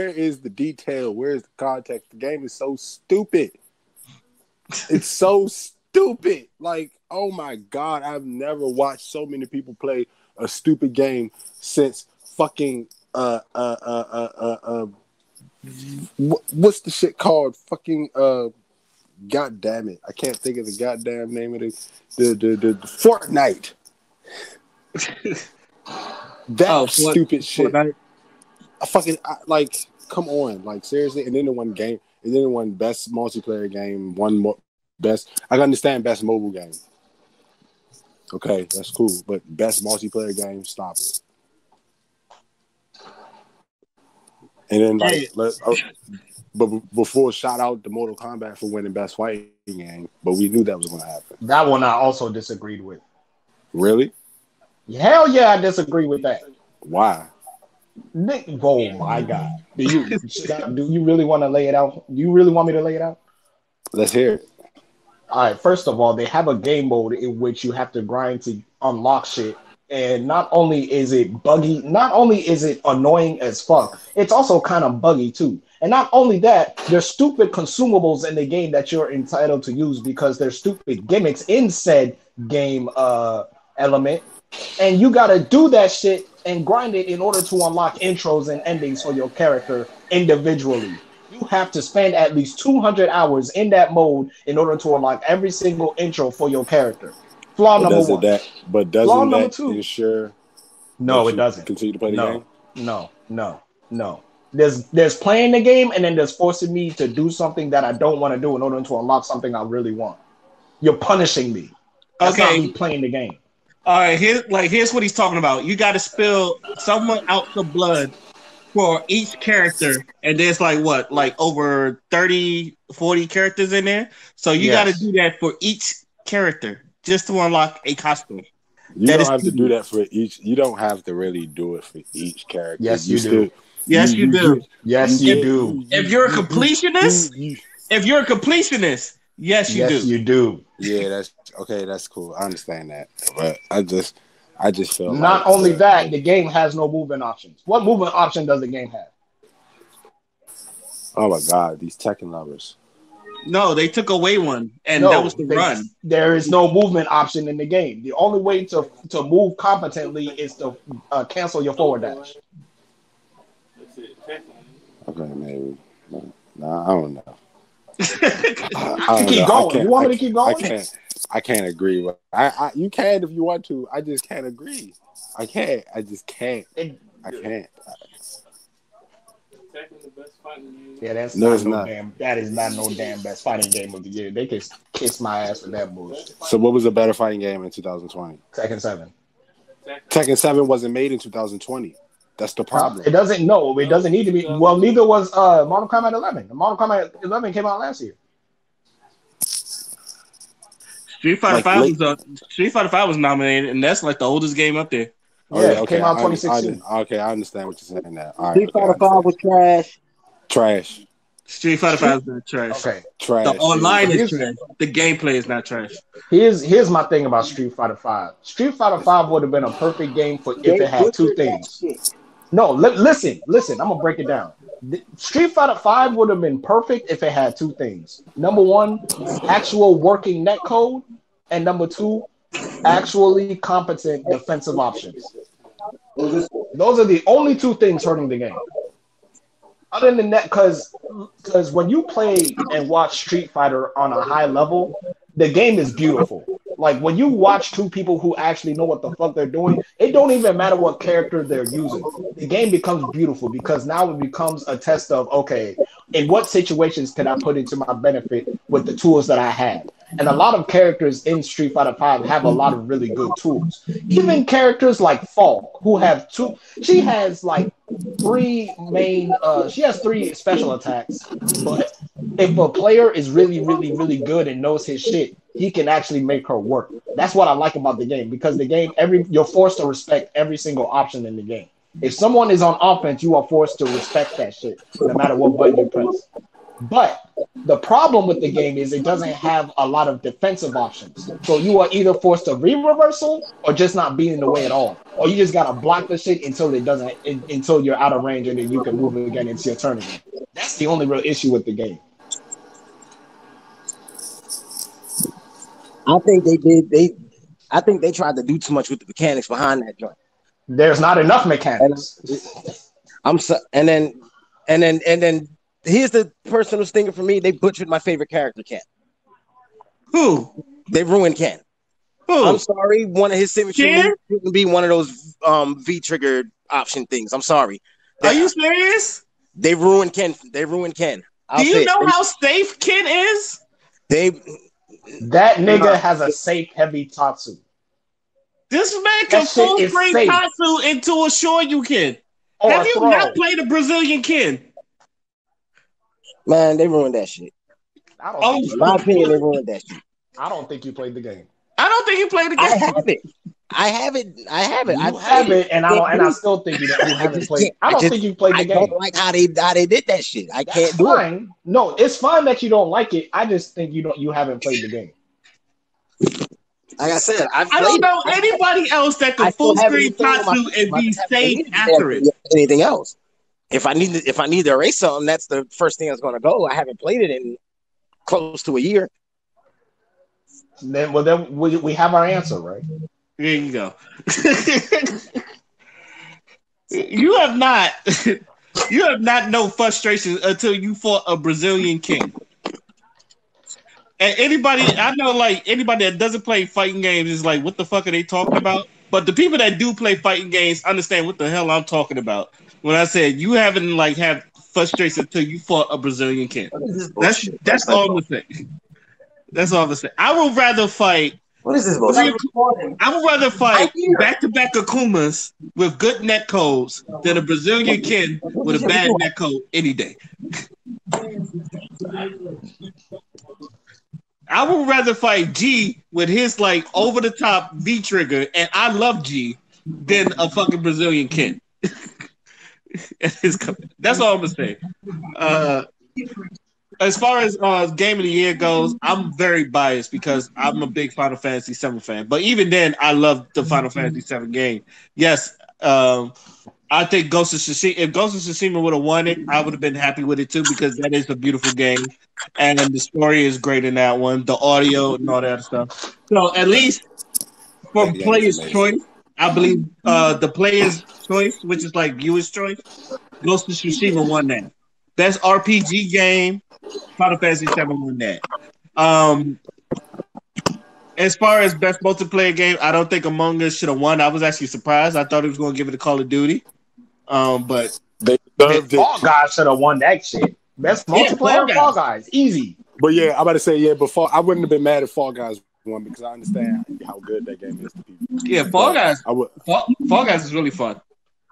is the detail? Where is the context? The game is so stupid. It's so stupid. Like, oh my God, I've never watched so many people play a stupid game since fucking what's the shit called? Fucking God damn it. I can't think of the goddamn name of the Fortnite. Stupid shit. Fortnite? Like, come on, like seriously. And then the one game, and then the one best multiplayer game, best. I can understand best mobile game. Okay, that's cool, but best multiplayer game, stop it. And then but before, shout out to Mortal Kombat for winning best fighting game, but we knew that was going to happen.
That one I also disagreed with.
Really?
Hell yeah, I disagree with that.
Why?
Oh my God! Do you really want to lay it out? Do you really want me to lay it out?
Let's hear it.
All right. First of all, they have a game mode in which you have to grind to unlock shit, and not only is it buggy, not only is it annoying as fuck, it's also kind of buggy too. And not only that, there's stupid consumables in the game that you're entitled to use because there's stupid gimmicks in said game element, and you gotta do that shit and grind it in order to unlock intros and endings for your character individually. You have to spend at least 200 hours in that mode in order to unlock every single intro for your character. Flaw number one.
But doesn't that ensure?
No, it doesn't.
Continue to play the game?
No. There's playing the game, and then there's forcing me to do something that I don't want to do in order to unlock something I really want. You're punishing me. That's not me playing the game.
All right, here's what he's talking about. You got to spill someone out the blood for each character, and there's over 30, 40 characters in there. So you got to do that for each character just to unlock a costume.
You don't have to do that for each. You don't have to really do it for each character.
Yes, you do.
Yes, you do.
Yes, you do.
If you're a completionist, yes, you do.
Yes, you do.
Yeah, that's okay. That's cool. I understand that, but I just feel
Not
like
only that, the game has no movement options. What movement option does the game have?
oh my god, these Tekken lovers.
No, they took away one, and that
No,
was the run.
there is no movement option in the game. The only way to move competently is to cancel your forward dash.
Okay, maybe. Nah, I don't know.
I can keep going. You want me to keep going?
I can't agree with. You can if you want to. I just can't agree. I can't. I just can't. I can't.
Yeah, that's
no,
not
it's
no
not.
damn. That is not no damn best fighting game of the year. They can kiss my ass for that bullshit.
So, what was a better fighting game in 2020?
Tekken 7.
Tekken 7 wasn't made in 2020. That's the problem.
It doesn't. No, it doesn't need to be. Well, neither was Mortal Kombat 11. Mortal Kombat 11 came out last year.
Street Fighter 5 was nominated, and that's like the oldest game up there.
Yeah, it came out 2016.
Okay, I understand what you're saying now. All right,
Street Fighter 5 was trash.
Trash.
Street Fighter 5 is not trash.
Okay,
trash.
The online is trash. The gameplay is not trash.
Here's my thing about Street Fighter 5. Street Fighter 5 would have been a perfect game for if it had two things. No, listen. I'm gonna break it down. Street Fighter 5 would have been perfect if it had two things. Number one, actual working netcode, and number two, actually competent defensive options. Those are the only two things hurting the game. Other than that, because when you play and watch Street Fighter on a high level, the game is beautiful. Like when you watch two people who actually know what the fuck they're doing, it don't even matter what character they're using. The game becomes beautiful because now it becomes a test of, okay, in what situations can I put it to my benefit with the tools that I have? And a lot of characters in Street Fighter 5 have a lot of really good tools. Even characters like Falk, who have she has like three special attacks, but if a player is really, really, really good and knows his shit, he can actually make her work. That's what I like about the game, because the game, you're forced to respect every single option in the game. If someone is on offense, you are forced to respect that shit, no matter what button you press. But the problem with the game is it doesn't have a lot of defensive options. So you are either forced to re-reversal or just not be in the way at all. Or you just gotta block the shit until until you're out of range, and then you can move it again. It's your turn again. That's the only real issue with the game.
I think they did. I think they tried to do too much with the mechanics behind that joint.
There's not enough mechanics.
And then here's the personal stinger for me. They butchered my favorite character, Ken.
Who?
They ruined Ken.
Who?
I'm sorry. One of his signature moves couldn't be one of those V-triggered option things. I'm sorry.
Are you serious?
They ruined Ken. Do
you know how safe Ken is?
That nigga has a safe heavy Tatsu.
This man can full frame Tatsu into a Shoryuken. Have you not played a Brazilian Ken?
Man, they ruined that shit. In my opinion, they ruined that shit.
I don't think you played the game.
I don't think you played the game.
I have it.
You have it, and I still think you haven't played. I don't think you played the game.
I don't like how they did that shit. I can't do it.
No, it's fine that you don't like it. I just think you haven't played the game.
Like I said,
I don't know anybody else that can full screen Tatsu and be safe accurate.
Anything else? If I need to erase something, that's the first thing that's going to go. I haven't played it in close to a year.
Then we have our answer, right?
There you go. You have not no frustration until you fought a Brazilian king. And anybody that doesn't play fighting games is like, what the fuck are they talking about? But the people that do play fighting games understand what the hell I'm talking about when I said you haven't have frustration until you fought a Brazilian king. That's all I'm gonna say. That's all I'm gonna say. I would rather fight.
What is this bullshit?
I would rather fight back-to-back Akumas with good net codes than a Brazilian king with a bad net code any day. I would rather fight G with his over-the-top V trigger, and I love G, than a fucking Brazilian king. That's all I'm gonna say. as far as game of the year goes, I'm very biased because I'm a big Final Fantasy VII fan. But even then, I love the Final Fantasy VII game. Yes, I think Ghost of Tsushima. If Ghost of Tsushima would have won it, I would have been happy with it too because that is a beautiful game, and the story is great in that one. The audio and all that other stuff. So at least for
That game is
player's
amazing.
choice, I believe the player's choice, which is like viewer's choice, Ghost of Tsushima won that. Best RPG game, Final Fantasy VII won that. As far as best multiplayer game, I don't think Among Us should have won. I was actually surprised. I thought he was going to give it to Call of Duty. But
They deserved it.
Fall Guys should have won that shit. Best multiplayer, Fall Guys, easy.
But yeah, I'm about to say I wouldn't have been mad if Fall Guys won because I understand how good that game is to people.
yeah, Fall Guys.
I would.
Fall Guys is really fun.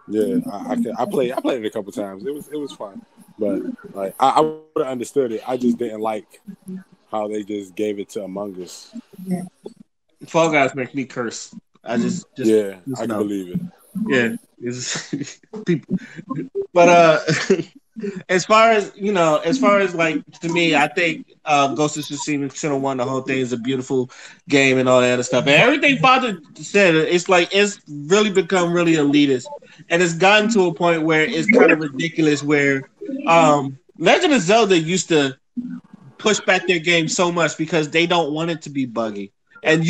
Yeah, I played it a couple times. It was fun, but like I would have understood it. I just didn't like how they just gave it to Among Us.
Fall Guys makes me curse. I just
Yeah,
just
I can
know.
believe it.
Yeah, it's people. But as far as like to me, I think Ghost of Tsushima should have won the whole thing. It's a beautiful game and all that other stuff. And everything Father said, it's like it's really become really elitist, and it's gotten to a point where it's kind of ridiculous. Where Legend of Zelda used to push back their game so much because they don't want it to be buggy, and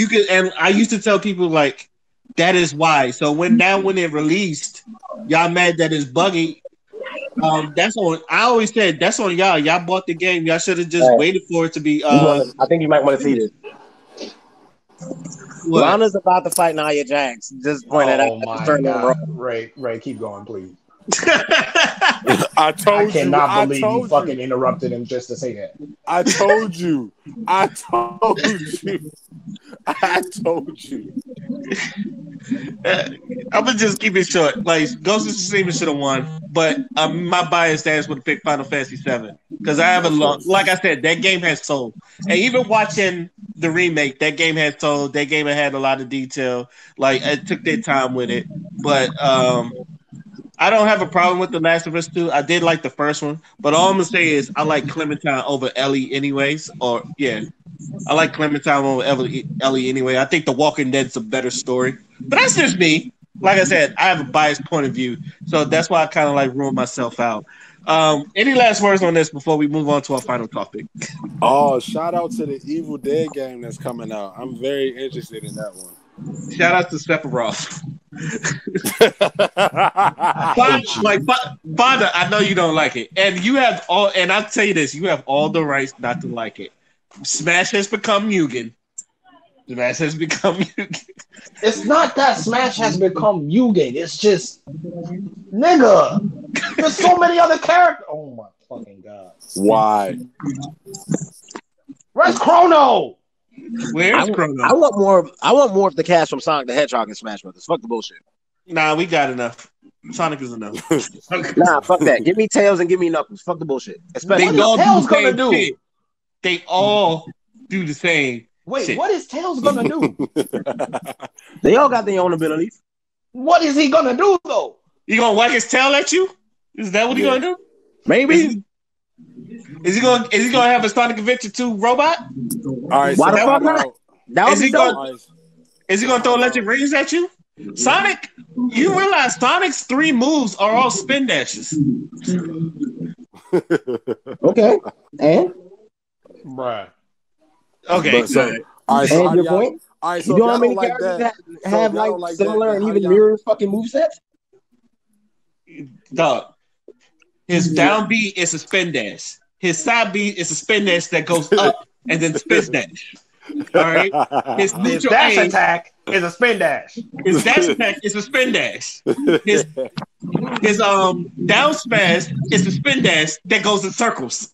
I used to tell people like. That is why. So when it released, y'all mad that it's buggy. That's on. I always said that's on y'all. Y'all bought the game. Y'all should have just waited for it to be.
I think you might want to see this.
What?
Lana's about to fight Nia Jax. Just point that out.
Oh my god, Ray, keep going, please.
I
cannot believe you fucking interrupted him just to say that.
I told you. I told you.
I'm gonna just keep it short. Like Ghost of Tsushima should have won, but my bias stance would have picked Final Fantasy VII because I have like I said, that game has soul. And even watching the remake, that game had soul. That game had a lot of detail. Like it took their time with it, but I don't have a problem with The Last of Us 2. I did like the first one, but all I'm gonna say is I like Clementine over Ellie anyways. I like Clementine over Ellie anyway. I think The Walking Dead's a better story. But that's just me. Like I said, I have a biased point of view. So that's why I kind of like rule myself out. Any last words on this before we move on to our final topic?
Oh, shout out to the Evil Dead game that's coming out. I'm very interested in that one.
Shout out to Sephiroth. Father, I know you don't like it. And you have all, and I'll tell you this, you have all the rights not to like it. Smash has become Mugen. Smash has become Mugen.
It's not that Smash has become Mugen. It's just, nigga, there's so many other characters. Oh my fucking god.
Why?
Where's Chrono?
Where's Chrono?
I want more of the cast from Sonic the Hedgehog and Smash Brothers. Fuck the bullshit.
Nah, we got enough. Sonic is enough.
Nah, fuck that. Give me Tails and give me Knuckles. Fuck the bullshit. Especially
They all
Tails
do the
gonna
same
do?
shit. They all do the same.
Wait,
shit.
what is Tails gonna do?
they all got their own abilities.
What is he gonna do though?
You gonna whack his tail at you? Is that what he gonna do?
Maybe.
Is he gonna have a Sonic Adventure 2 robot?
All right,
Why
so
the fuck not? That would be dope.
Is he gonna throw electric rings at you? Sonic, you realize Sonic's 3 moves are all spin dashes.
Okay. And?
Bruh.
Okay.
But so, all right, so
And your point?
All right,
You
so
know how many
like
characters
that,
that have
y'all don't
like
that,
similar
then
and
how
even
y'all-
mirror fucking movesets?
Dog. His down B is a spin dash. His side B is a spin dash that goes up and then spin dash. All right. His
His
neutral
dash
aim,
attack is a spin dash.
his dash attack is a spin dash. His down smash is a spin dash that goes in circles.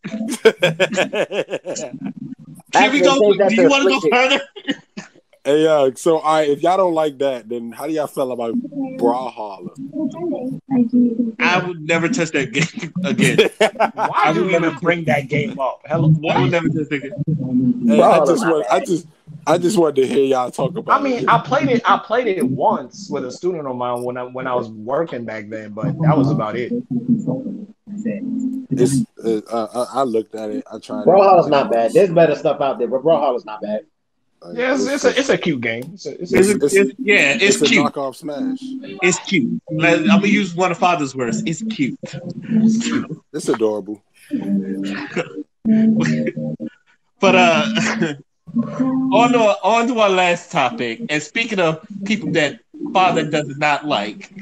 Can we go? Do you want to go further?
Hey, so all right, if y'all don't like that, then how do y'all feel about Brawlhalla?
I would never touch that game again.
Why do you even bring that game up? Hello,
I would
what?
never touch that game.
Hey, I just wanted to hear y'all talk about.
I mean, I played it once with a student of mine when I was working back then, but that was about it.
It's I looked at it. I tried it.
Brawlhalla's
Like,
not bad. There's better stuff out there, but Brawlhalla's not bad.
Yeah, it's a cute game. It's
It's
a
cute.
knockoff Smash.
It's cute. I'm gonna use one of Father's words. It's cute.
It's adorable.
But on to our last topic. And speaking of people that Father does not like,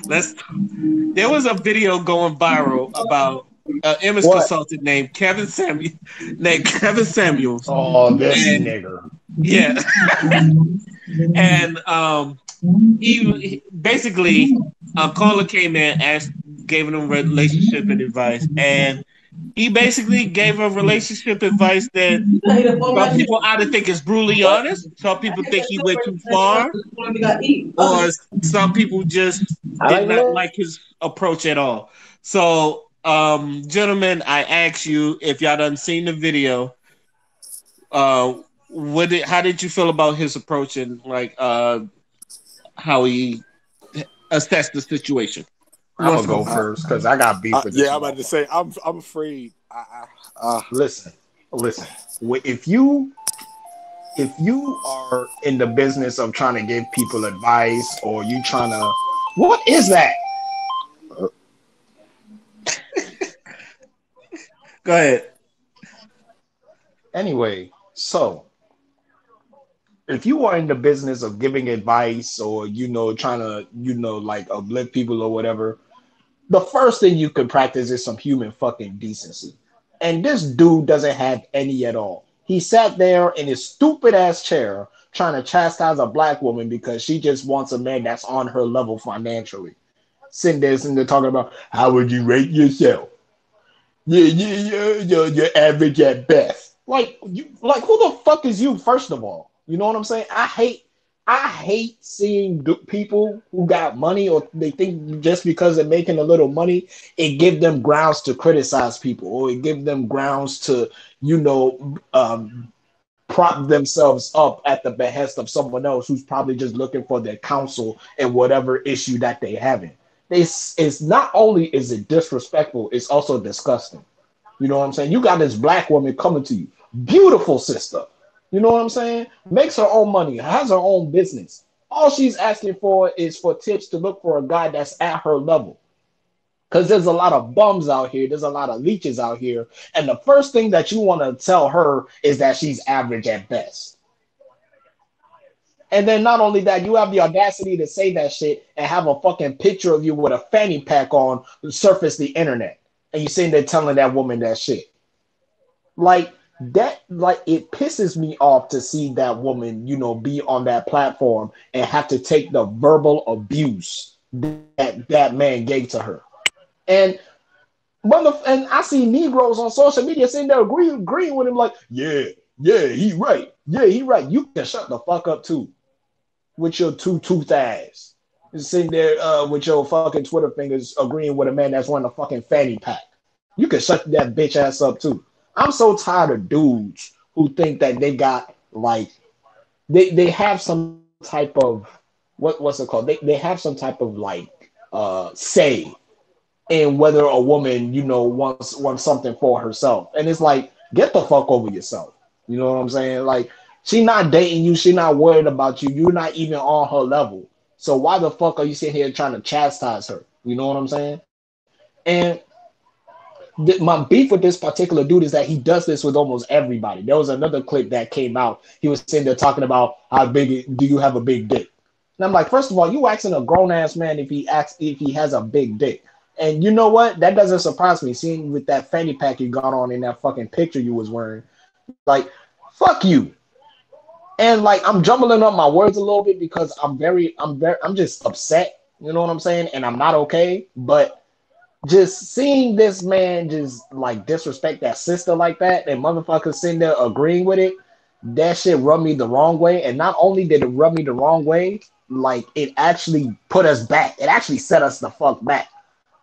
there was a video going viral about an image consultant named Kevin Samuels.
Oh, this nigga.
Yeah. And he basically a caller came in, gave him relationship advice, and he basically gave a relationship advice that some people either think is brutally honest, some people think he went too far, or some people just did not like his approach at all. So, gentlemen, I ask you if y'all done seen the video. How did you feel about his approach and like how he assessed the situation?
I'm gonna go first because I got beef with this.
Yeah, I'm about to say I'm afraid.
Listen. If you are in the business of trying to give people advice, or you trying to, what is that?
Go ahead.
Anyway, so if you are in the business of giving advice, or trying to like uplift people or whatever, the first thing you can practice is some human fucking decency. And this dude doesn't have any at all. He sat there in his stupid ass chair trying to chastise a black woman because she just wants a man that's on her level financially. Sitting there talking about, how would you rate yourself? You're average at best. Like who the fuck is you? First of all, you know what I'm saying? I hate seeing people who got money, or they think just because they're making a little money, it give them grounds to criticize people, or it give them grounds to, prop themselves up at the behest of someone else who's probably just looking for their counsel in whatever issue that they having. It's not only is it disrespectful, it's also disgusting. You know what I'm saying? You got this black woman coming to you, beautiful sister. You know what I'm saying? Makes her own money, has her own business. All she's asking for is for tips to look for a guy that's at her level. Because there's a lot of bums out here. There's a lot of leeches out here. And the first thing that you want to tell her is that she's average at best. And then not only that, you have the audacity to say that shit and have a fucking picture of you with a fanny pack on surface the internet. And you're sitting there telling that woman that shit. Like it pisses me off to see that woman, be on that platform and have to take the verbal abuse that man gave to her. And I see Negroes on social media sitting there agreeing with him like, yeah, he right. Yeah, he right. You can shut the fuck up too. With your two-toothed ass. Just sitting there with your fucking Twitter fingers agreeing with a man that's wearing a fucking fanny pack. You can shut that bitch ass up too. I'm so tired of dudes who think that they got like they have some type of what's it called? They have some type of like say in whether a woman, wants something for herself. And it's like, get the fuck over yourself. You know what I'm saying? Like, she not dating you, she not worried about you, you're not even on her level. So why the fuck are you sitting here trying to chastise her? You know what I'm saying? And my beef with this particular dude is that he does this with almost everybody. There was another clip that came out. He was sitting there talking about how big do you have a big dick? And I'm like, first of all, you asking a grown ass man if he has a big dick. And you know what? That doesn't surprise me. Seeing with that fanny pack you got on in that fucking picture you was wearing, like, fuck you. And like, I'm jumbling up my words a little bit because I'm just upset. You know what I'm saying? And I'm not okay. But just seeing this man just like disrespect that sister like that, and motherfuckers sitting there agreeing with it, that shit rubbed me the wrong way. And not only did it rub me the wrong way, like it actually put us back. It actually set us the fuck back.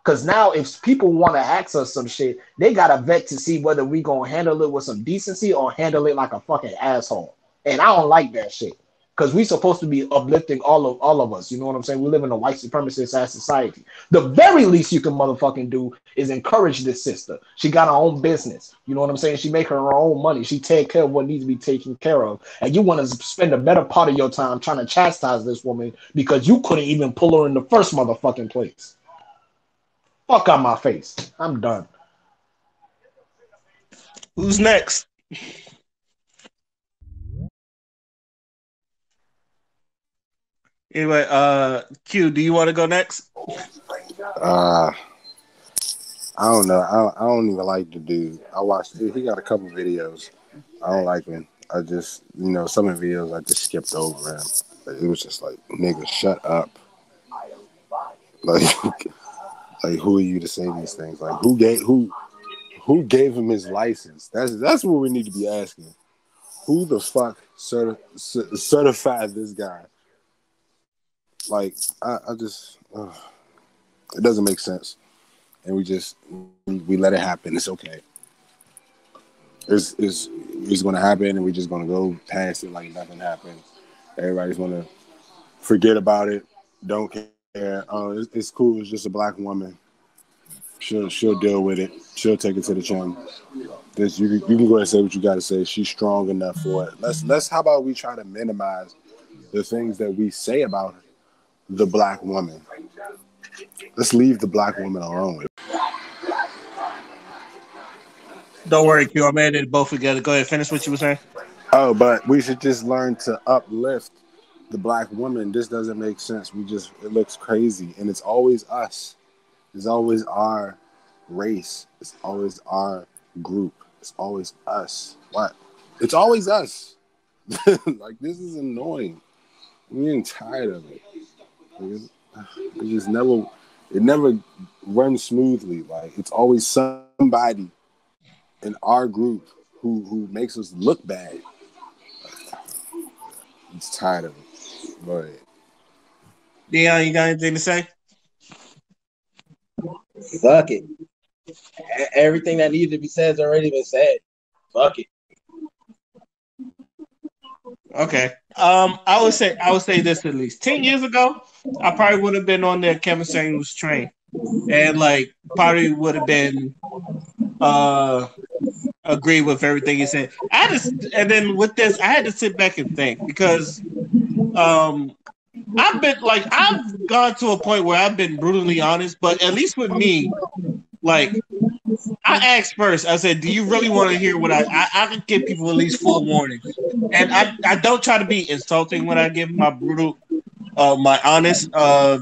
Because now if people want to ask us some shit, they got to vet to see whether we going to handle it with some decency or handle it like a fucking asshole. And I don't like that shit.
because we're supposed to be uplifting all of us. You know what I'm saying? We live in a white supremacist ass society. The very least you can motherfucking do is encourage this sister. She got her own business. You know what I'm saying? She make her own money. She take care of what needs to be taken care of. And you want to spend a better part of your time trying to chastise this woman because you couldn't even pull her in the first motherfucking place. Fuck out my face. I'm done.
Who's next? Anyway, Q, do you want to go next?
I don't know. I don't even like the dude. I watched. He got a couple videos. I don't like him. I just, some of the videos I just skipped over him. Like, it was just like, nigga, shut up. Like, like, who are you to say these things? Like, who gave him his license? That's what we need to be asking. Who the fuck certified this guy? Like, I just, it doesn't make sense, and we let it happen. It's okay. It's going to happen, and we're just going to go past it like nothing happened. Everybody's going to forget about it. Don't care. It's cool. It's just a black woman. She'll deal with it. She'll take it to the chin. You can go ahead and say what you got to say. She's strong enough for it. Let's. How about we try to minimize the things that we say about the black woman? Let's leave the black woman alone.
Don't worry, Q. I'm adding both together. Go ahead, finish what you were saying.
Oh, but we should just learn to uplift the black woman. This doesn't make sense. It looks crazy, and it's always us. It's always our race. It's always our group. It's always us. What? It's always us. Like, this is annoying. I'm getting tired of it. It never runs smoothly. Like, it's always somebody in our group who makes us look bad. It's tired of it. Go ahead.
Dion, you got anything to say?
Fuck it. Everything that needed to be said has already been said. Fuck it.
Okay. I would say this at least 10 years ago, I probably would have been on there Kevin Samuels train, and like probably would have been agree with everything he said. And then with this, I had to sit back and think because I've gone to a point where I've been brutally honest, but at least with me, like I asked first. I said, "Do you really want to hear what I can give people at least full warnings?" And I don't try to be insulting when I give my brutal, my honest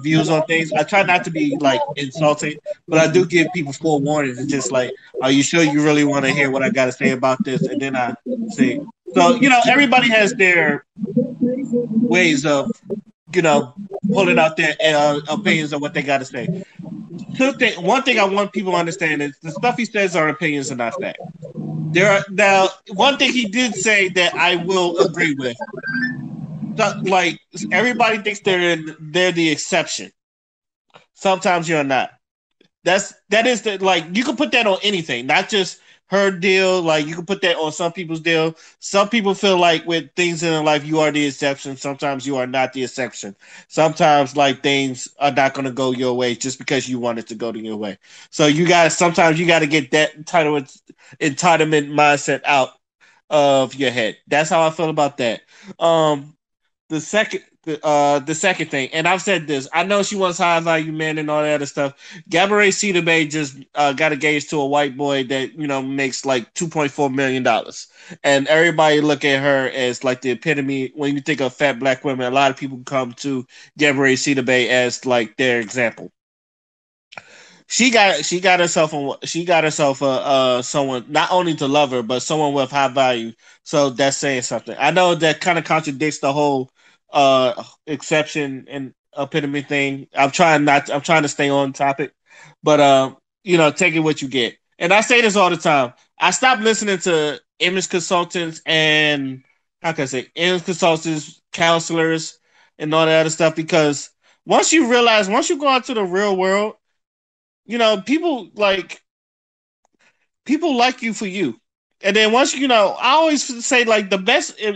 views on things. I try not to be like insulting, but I do give people full warnings. It's just like, "Are you sure you really want to hear what I got to say about this?" And then I say, so everybody has their ways of pulling out their opinions of what they got to say. One thing I want people to understand is the stuff he says are opinions and not fact. Now, one thing he did say that I will agree with, like everybody thinks they're the exception. Sometimes you're not. That is you can put that on anything, not just her deal. Like you can put that on some people's deal. Some people feel like with things in their life, you are the exception. Sometimes you are not the exception. Sometimes like things are not going to go your way just because you want it to go to your way. So sometimes you got to get that entitlement mindset out of your head. That's how I feel about that. The second thing, and I've said this, I know she wants high value men and all that other stuff. Gabourey Sidibe just got engaged to a white boy that makes like $2.4 million, and everybody look at her as like the epitome. When you think of fat black women, a lot of people come to Gabourey Sidibe as like their example. She got herself someone not only to love her but someone with high value. So that's saying something. I know that kind of contradicts the whole exception and epitome thing. I'm trying to stay on topic, but take it what you get. And I say this all the time. I stopped listening to image consultants and image consultants, counselors, and all that other stuff because once you go out to the real world, people like you for you. And then once I always say like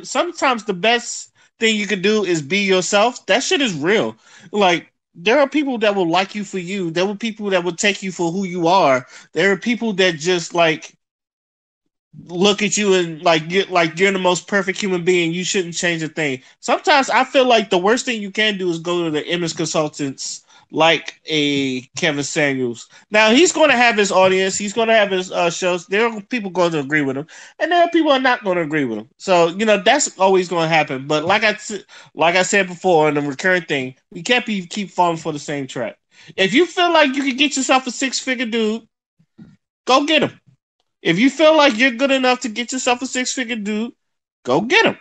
sometimes the best
thing you can do is be yourself. That shit is real. Like there are people that will like you for you. There were people that would take you for who you are. There are people that just like look at you and you're the most perfect human being. You shouldn't change a thing. Sometimes I feel like the worst thing you can do is go to the image consultants like a Kevin Samuels. Now he's going to have his audience. He's going to have his shows. There are people going to agree with him, and there are people who are not going to agree with him. So that's always going to happen. But like I said before, in the recurring thing, we can't keep falling for the same trap. If you feel like you can get yourself a 6-figure dude, go get him. If you feel like you're good enough to get yourself a 6-figure dude, go get him.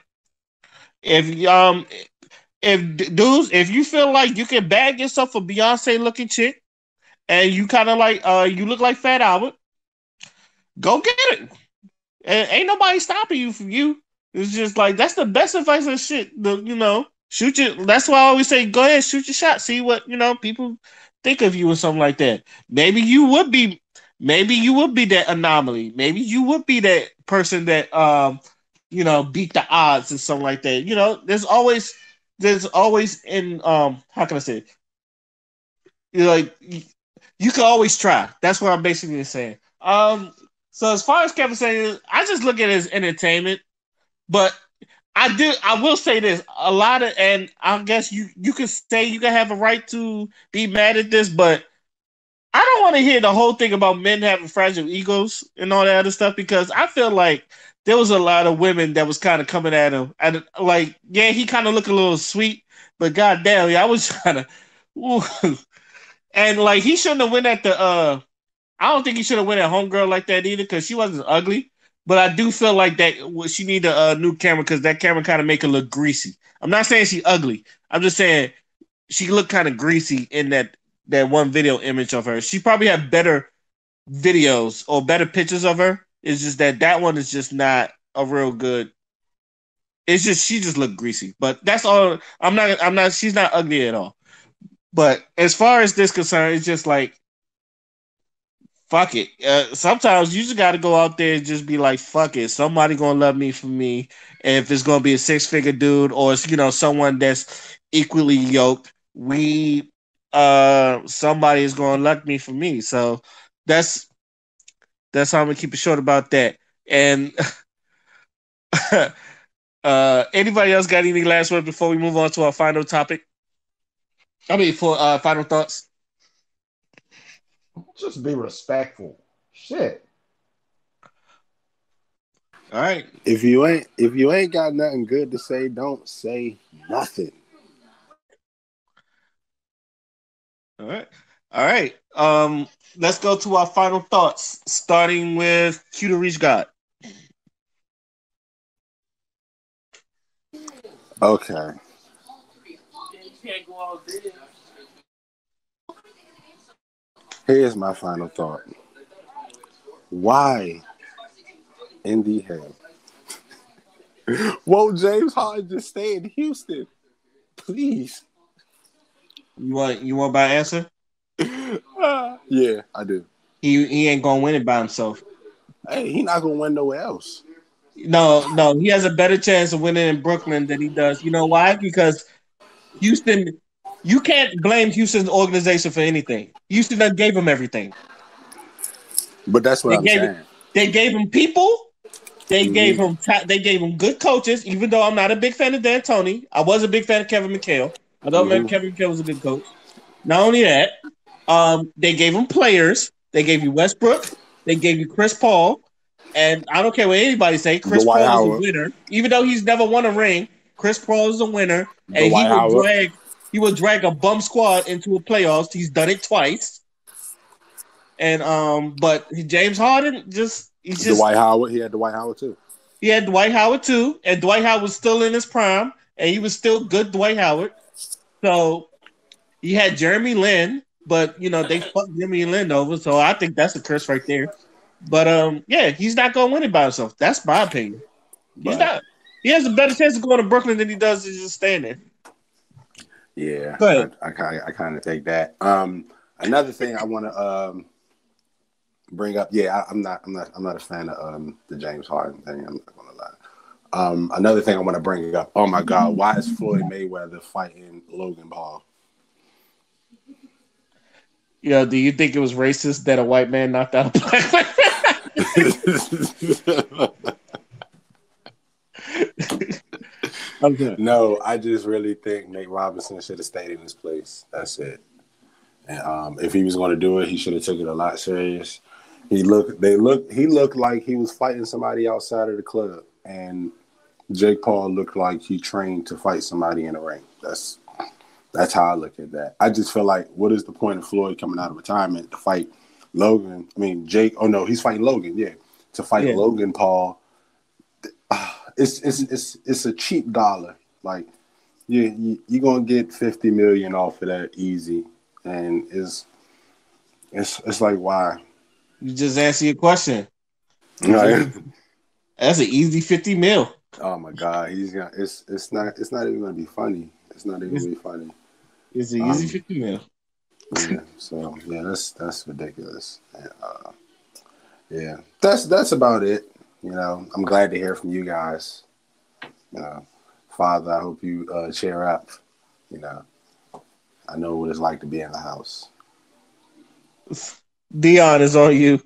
If you feel like you can bag yourself a Beyonce looking chick and you kind of like you look like Fat Albert, go get it. And ain't nobody stopping you from you. It's just like that's the best advice and shit. Shoot your. That's why I always say, go ahead, shoot your shot. See what people think of you or something like that. Maybe you would be that anomaly. Maybe you would be that person that beat the odds and something like that. There's always in how can I say it? You can always try. That's what I'm basically saying. So as far as Kevin saying, I just look at it as entertainment, but I will say this: a lot of, and I guess you could say you can have a right to be mad at this, but I don't want to hear the whole thing about men having fragile egos and all that other stuff because I feel like there was a lot of women that was kind of coming at him. And like, yeah, he kind of looked a little sweet, but goddamn, yeah, I was trying to. And like, he shouldn't have went at the. I don't think he should have went at homegirl like that either because she wasn't ugly. But I do feel like that she need a new camera because that camera kind of make her look greasy. I'm not saying she ugly. I'm just saying she looked kind of greasy in that one video image of her. She probably had better videos or better pictures of her. It's just that one is just not a real good. It's just she just looked greasy. But that's all. I'm not. She's not ugly at all. But as far as this concerned, it's just like fuck it. Sometimes you just got to go out there and just be like, fuck it. Somebody gonna love me for me. And if it's gonna be a 6-figure dude or it's someone that's equally yoked, somebody is gonna love me for me. So that's how I'm gonna keep it short about that. And anybody else got any last words before we move on to our final topic? I mean, for final thoughts.
Just be respectful. Shit.
All right.
If you ain't got nothing good to say, don't say nothing.
All right. Let's go to our final thoughts, starting with Q to Reach God.
Okay. Here's my final thought. Why in the hell won't James Harden just stay in Houston? Please.
You want my answer?
Yeah, I do.
He ain't gonna win it by himself.
Hey, he not gonna win nowhere else.
No, he has a better chance of winning in Brooklyn than he does. You know why? Because Houston, you can't blame Houston's organization for anything. Houston done gave him everything.
But that's what I'm saying.
They gave him people. They gave him good coaches. Even though I'm not a big fan of D'Antoni, I was a big fan of Kevin McHale. I thought Kevin McHale was a good coach. Not only that, they gave him players. They gave you Westbrook. They gave you Chris Paul. And I don't care what anybody say. Chris Paul is a winner. Even though he's never won a ring, Chris Paul is a winner. And he will drag a bum squad into a playoffs. He's done it twice. And but James Harden
Dwight Howard. He had Dwight Howard too.
He had Dwight Howard too, and Dwight Howard was still in his prime, and he was still good Dwight Howard. So he had Jeremy Lin, but they fucked Jeremy Lin over. So I think that's a curse right there. But yeah, he's not gonna win it by himself. That's my opinion. He's not. He has a better chance of going to Brooklyn than he does to just staying there.
Yeah, I kind of take that. Another thing I want to bring up. Yeah, I'm not a fan of the James Harden thing. I'm not gonna Another thing I want to bring up. Oh my God, why is Floyd Mayweather fighting Logan Paul?
Yeah, do you think it was racist that a white man knocked out a black man? Okay.
No, I just really think Nate Robinson should have stayed in his place. That's it. And if he was going to do it, he should have took it a lot serious. He looked like he was fighting somebody outside of the club, and Jake Paul looked like he trained to fight somebody in the ring. That's how I look at that. I just feel like, what is the point of Floyd coming out of retirement to fight Logan? I mean, Jake. Oh no, he's fighting Logan. Yeah, to fight Logan Paul. It's a cheap dollar. Like you're gonna get $50 million off of that easy, and it's like, why?
You just answer your question.
Right.
That's an easy 50 mil.
Oh my God, it's not even gonna be funny. It's not even gonna be funny.
It's an easy 50 mil.
Yeah. So yeah, that's ridiculous. And, yeah, that's about it. I'm glad to hear from you guys. Father, I hope you cheer up. I know what it's like to be in the house.
Dion is on you.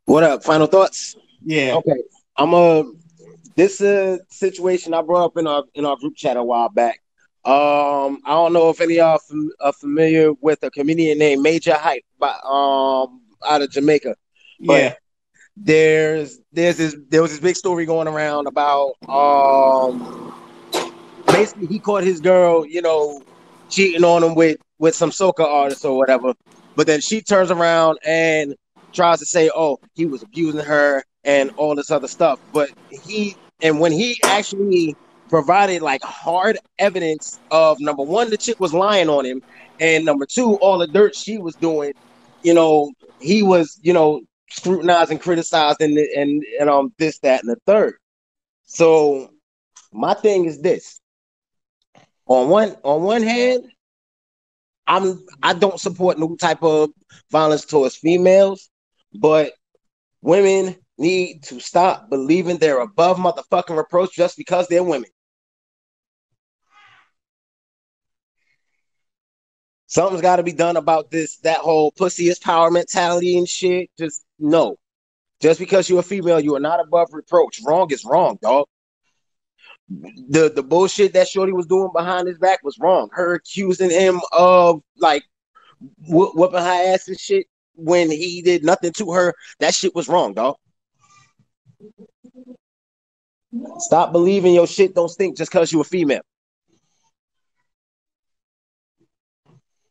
What up? Final thoughts?
Yeah.
Okay. This situation I brought up in our group chat a while back. I don't know if any of y'all are familiar with a comedian named Major Hype out of Jamaica. But there was this big story going around about basically he caught his girl, cheating on him with some soca artist or whatever. But then she turns around and tries to say, oh, he was abusing her and all this other stuff. But when he actually provided like hard evidence of, number one, the chick was lying on him, and number two, all the dirt she was doing, he was, scrutinized and criticized and this, that, and the third. So my thing is this. On one hand, I don't support no type of violence towards females, but women need to stop believing they're above motherfucking reproach just because they're women. Something's got to be done about that whole pussy is power mentality and shit. Just no. Just because you're a female, you are not above reproach. Wrong is wrong, dog. The bullshit that Shorty was doing behind his back was wrong. Her accusing him of like whooping her ass and shit when he did nothing to her, that shit was wrong, dog. Stop believing your shit don't stink just because you're a female.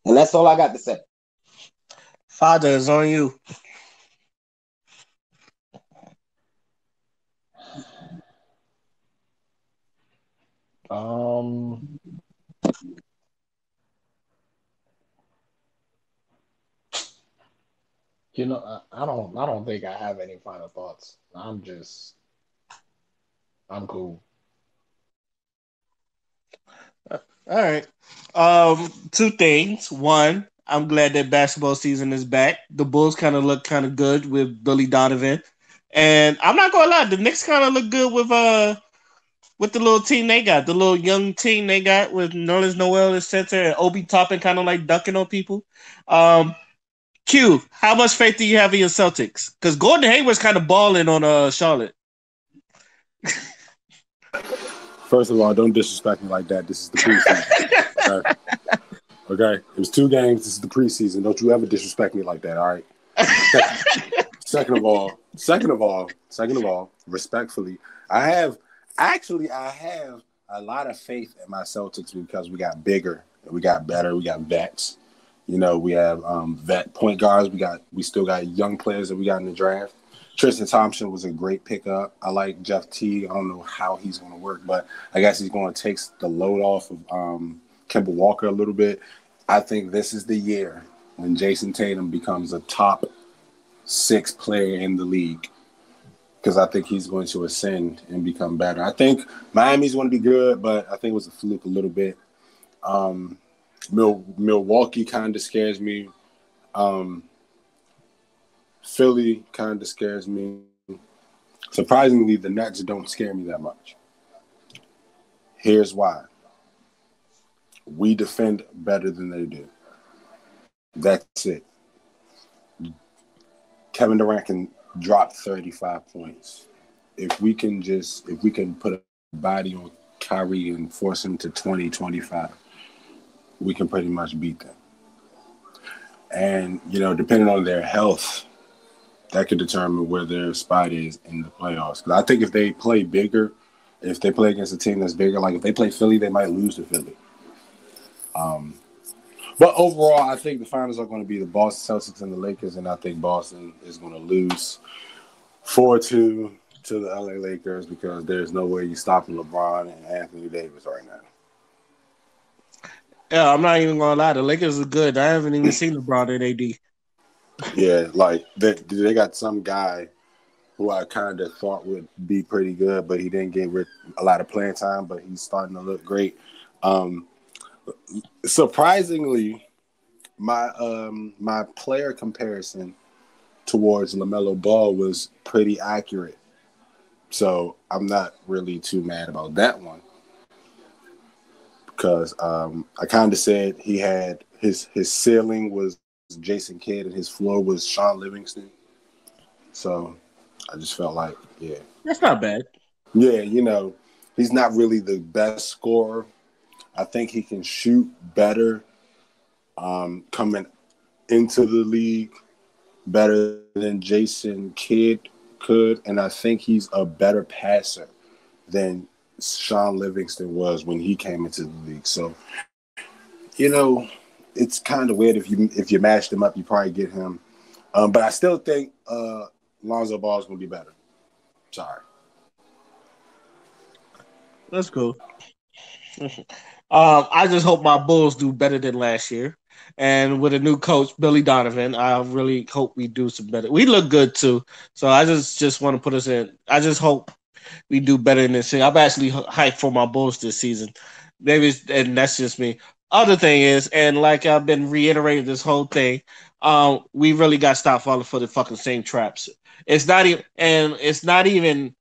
And that's all I got to say.
Father is on you.
I don't think I have any final thoughts. I'm cool.
All right. Two things. One, I'm glad that basketball season is back. The Bulls kind of look kind of good with Billy Donovan, and I'm not gonna lie, the Knicks kind of look good with the little team they got, the little young team they got with Nerlens Noel as center and Obi Toppin kind of like ducking on people. Q, how much faith do you have in your Celtics? Because Gordon Hayward's kind of balling on Charlotte.
First of all, don't disrespect me like that. This is the preseason. Okay? It was 2 games. This is the preseason. Don't you ever disrespect me like that, all right? Second of all, respectfully, I have a lot of faith in my Celtics because we got bigger, we got better, we got vets. We have vet point guards. We still got young players that we got in the draft. Tristan Thompson was a great pickup. I like Jeff T. I don't know how he's going to work, but I guess he's going to take the load off of Kemba Walker a little bit. I think this is the year when Jason Tatum becomes a top 6 player in the league, because I think he's going to ascend and become better. I think Miami's going to be good, but I think it was a fluke a little bit. Milwaukee kind of scares me. Philly kind of scares me. Surprisingly, the Nets don't scare me that much. Here's why. We defend better than they do. That's it. Kevin Durant can drop 35 points. If we can put a body on Kyrie and force him to 20, 25, we can pretty much beat them. And, depending on their health, that could determine where their spot is in the playoffs. Because I think if they play bigger, if they play against a team that's bigger, like if they play Philly, they might lose to Philly. But overall, I think the finals are going to be the Boston Celtics and the Lakers, and I think Boston is going to lose 4-2 to the LA Lakers because there's no way you're stopping LeBron and Anthony Davis right now.
Yeah, I'm not even going to lie. The Lakers are good. I haven't even seen LeBron and AD.
Yeah, like they got some guy who I kind of thought would be pretty good, but he didn't get a lot of playing time, but he's starting to look great. Surprisingly, my player comparison towards LaMelo Ball was pretty accurate. So I'm not really too mad about that one. Because I kind of said he had his ceiling was Jason Kidd and his floor was Sean Livingston. So I just felt like, yeah.
That's not bad.
Yeah, he's not really the best scorer. I think he can shoot better coming into the league, better than Jason Kidd could. And I think he's a better passer than Sean Livingston was when he came into the league. So, it's kind of weird if you mash them up, you probably get him. But I still think Lonzo Ball is going to be better. Sorry.
That's cool. I just hope my Bulls do better than last year. And with a new coach, Billy Donovan, I really hope we do some better. We look good too. So I just want to put us in. I just hope we do better in this thing. I'm actually hyped for my Bulls this season. And that's just me. Other thing is, and like I've been reiterating this whole thing, we really got to stop falling for the fucking same traps. It's not even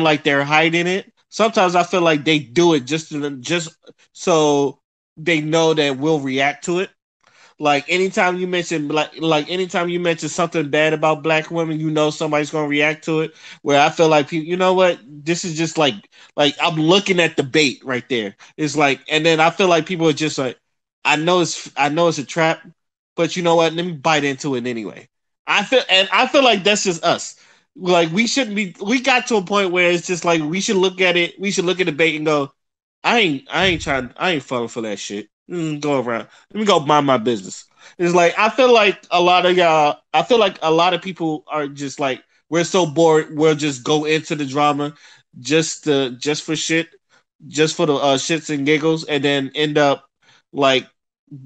like they're hiding it. Sometimes I feel like they do it just so they know that we'll react to it. Like anytime you mention anytime you mention something bad about black women, somebody's gonna react to it. Where I feel like people, you know what, this is just like I'm looking at the bait right there. It's like, and then I feel like people are just like, I know it's a trap, but you know what? Let me bite into it anyway. I feel like that's just us. Like we shouldn't be. We got to a point where it's just like we should look at it. We should look at the bait and go, I ain't falling for that shit. Go around. Let me go mind my business. It's like I feel like a lot of people are just like, we're so bored. We'll just go into the drama just for shit, just for the shits and giggles, and then end up like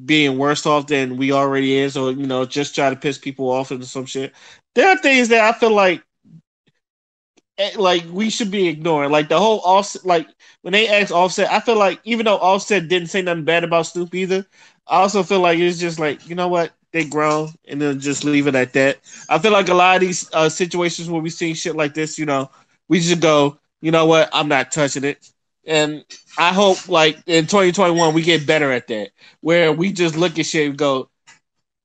being worse off than we already is, or just try to piss people off into some shit. There are things that I feel like we should be ignoring. Like the whole Offset, like when they asked Offset, I feel like even though Offset didn't say nothing bad about Snoop either, I also feel like it's just like, you know what, they grown, and then just leave it at that. I feel like a lot of these situations where we see shit like this, we should go, you know what, I'm not touching it. And I hope like in 2021 we get better at that, where we just look at shit and go,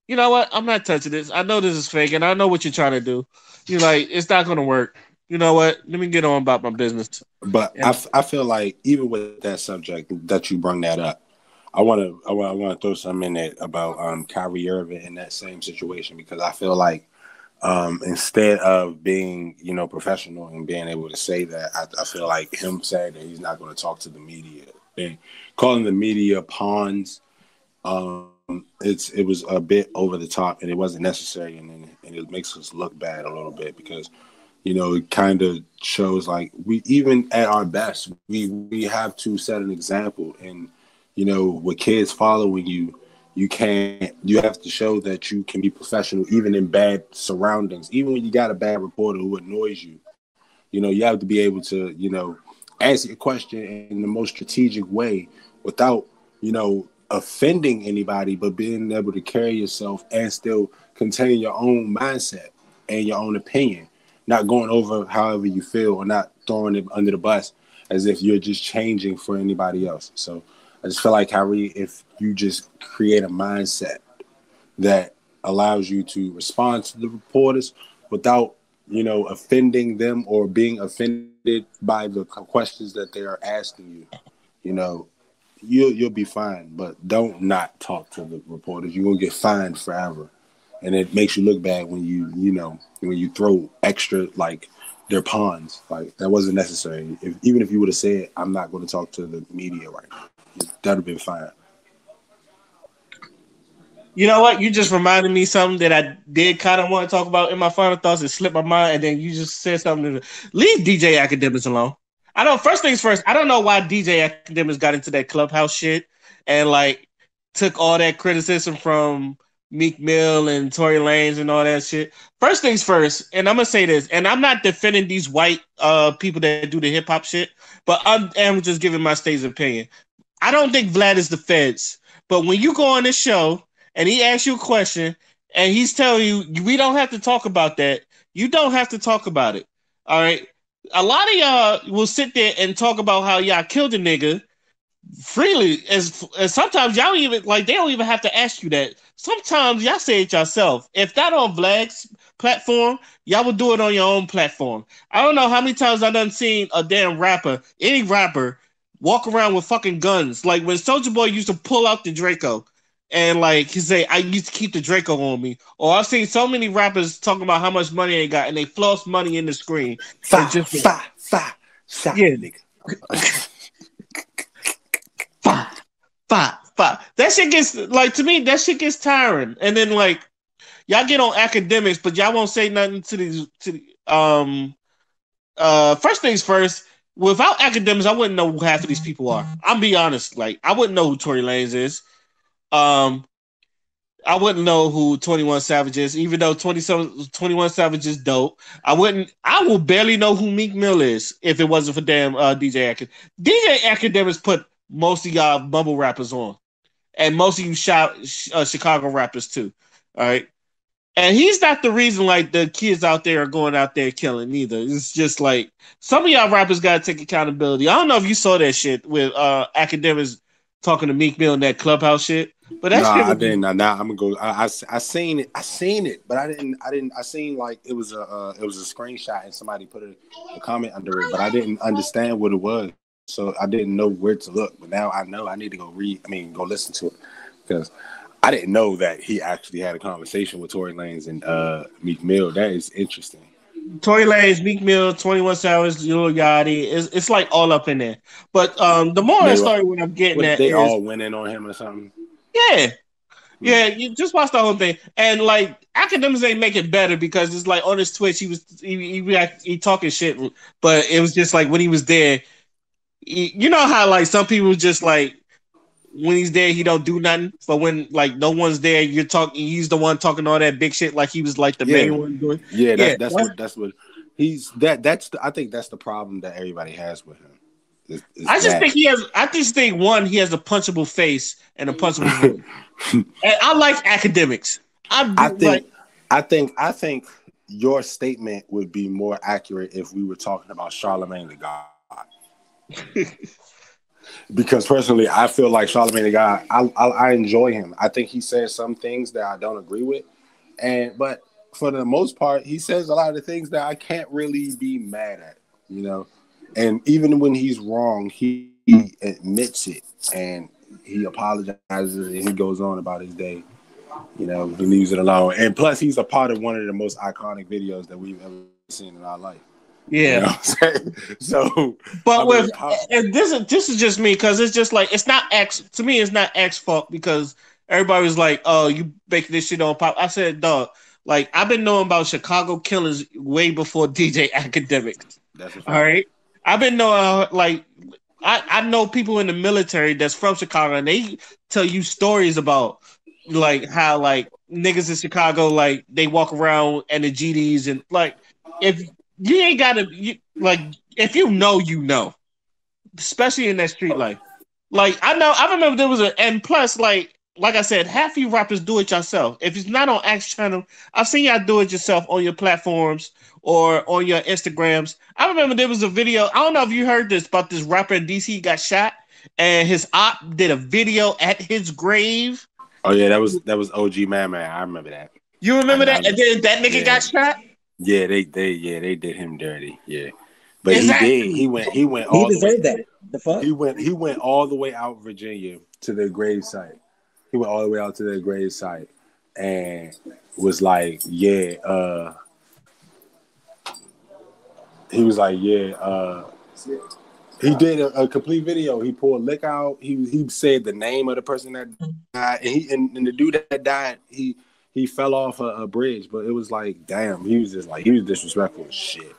you know what, I'm not touching this. I know this is fake, and I know what you're trying to do. You're like, it's not going to work. You know what? Let me get on about my business.
But I feel like even with that subject that you bring that up, I want to throw something in there about Kyrie Irving in that same situation, because I feel like instead of being professional and being able to say that, I feel like him saying that he's not going to talk to the media and calling the media pawns, it was a bit over the top, and it wasn't necessary, and it makes us look bad a little bit, because it kind of shows like we, even at our best, we have to set an example. And, with kids following you, you have to show that you can be professional even in bad surroundings. Even when you got a bad reporter who annoys you, you have to be able to, answer a question in the most strategic way without, offending anybody, but being able to carry yourself and still contain your own mindset and your own opinion. not going over however you feel or not throwing it under the bus as if you're just changing for anybody else. So I just feel like, Kyrie, if you just create a mindset that allows you to respond to the reporters without, offending them or being offended by the questions that they are asking you, you'll be fine. But don't not talk to the reporters. You're gonna get fined forever, and it makes you look bad when when you throw extra like their pawns. Like that wasn't necessary. Even if you would have said, "I'm not going to talk to the media right now," that'd have been fine.
You know what? You just reminded me something that I did kind of want to talk about in my final thoughts. It slipped my mind, and then you just said something to leave DJ Academics alone. I know. First things first. I don't know why DJ Academics got into that clubhouse shit and like took all that criticism from Meek Mill and Tory Lanez and all that shit. First things first, and I'm gonna say this, and I'm not defending these white people that do the hip hop shit, but I'm just giving my state's opinion. I don't think Vlad is the feds, but when you go on this show and he asks you a question and he's telling you we don't have to talk about that, you don't have to talk about it. All right. A lot of y'all will sit there and talk about how y'all killed a nigga freely, as sometimes y'all even like they don't even have to ask you that. Sometimes y'all say it yourself. If that on Vlad's platform, y'all would do it on your own platform. I don't know how many times I done seen a damn rapper, any rapper, walk around with fucking guns. Like when Soldier Boy used to pull out the Draco and like he say, I used to keep the Draco on me. Or I've seen so many rappers talking about how much money they got and they floss money in the screen.
Five,
yeah.
nigga.
Five. That shit gets like to me. That shit gets tiring. And then like y'all get on academics, but y'all won't say nothing to these. First things first. Without academics, I wouldn't know who half of these people are. I'll be honest. Like I wouldn't know who Tory Lanez is. I wouldn't know who 21 Savage is, even though 21 Savage is dope. I will barely know who Meek Mill is if it wasn't for damn DJ Academics. DJ Academics put most of y'all bubble rappers on. And most of you Chicago rappers too. All right. And he's not the reason like the kids out there are going out there killing either. It's just like some of y'all rappers gotta take accountability. I don't know if you saw that shit with Academics talking to Meek Mill in that clubhouse shit. But that shit
I didn't. Nah, I'm gonna go. I seen it. I seen it, but I didn't. I seen like it was a screenshot and somebody put a comment under it, but I didn't understand what it was, so I didn't know where to look. But now I know I need to go go listen to it because I didn't know that he actually had a conversation with Tory Lanez and Meek Mill. That is interesting.
Tory Lanez, Meek Mill, 21 Savage, Lil Yachty. It's like all up in there. But the more I started, what I'm getting at
they
is
all went in on him or something.
Yeah, you just watch the whole thing, and like academics ain't make it better because it's like on his Twitch he talking shit, but it was just like when he was there, you know how like some people just like when he's there he don't do nothing, but when like no one's there, he's the one talking all that big shit like he was like the main one doing.
Yeah, that's what he's I think that's the problem that everybody has with him.
I just think he has a punchable face and a punchable voice. And I like academics. I
think your statement would be more accurate if we were talking about Charlemagne the God. Because personally, I feel like Charlemagne the God. I enjoy him. I think he says some things that I don't agree with, but for the most part, he says a lot of the things that I can't really be mad at. And even when he's wrong, he admits it and he apologizes and he goes on about his day. He leaves it alone. And plus, he's a part of one of the most iconic videos that we've ever seen in our life.
Yeah.
You know what I'm saying? So,
but and this is just me because it's just like it's not to me. It's not X's fault because everybody was like, "Oh, you making this shit on pop." I said, "Dog, like I've been knowing about Chicago killers way before DJ Academics."
That's a fact.
All right. I've been knowing like I know people in the military that's from Chicago and they tell you stories about like how like niggas in Chicago like they walk around and the GDs and like if you ain't gotta if you know, especially in that street life. Like I remember there was and plus like like I said, half you rappers do it yourself. If it's not on Axe Channel, I've seen y'all do it yourself on your platforms or on your Instagrams. I remember there was a video. I don't know if you heard this about this rapper in DC got shot, and his op did a video at his grave.
Oh yeah, that was OG Man. I remember that.
You remember that? And then that nigga got shot.
Yeah, they did him dirty. Yeah, but
Exactly.
he went
He
all the way.
deserved that. The fuck?
He went all the way out Virginia to their gravesite. He went all the way out to their gravesite and was like, he was like, he did a complete video. He pulled liquor out. He said the name of the person that died, and the dude that died, he fell off a bridge. But it was like, damn, he was disrespectful as shit.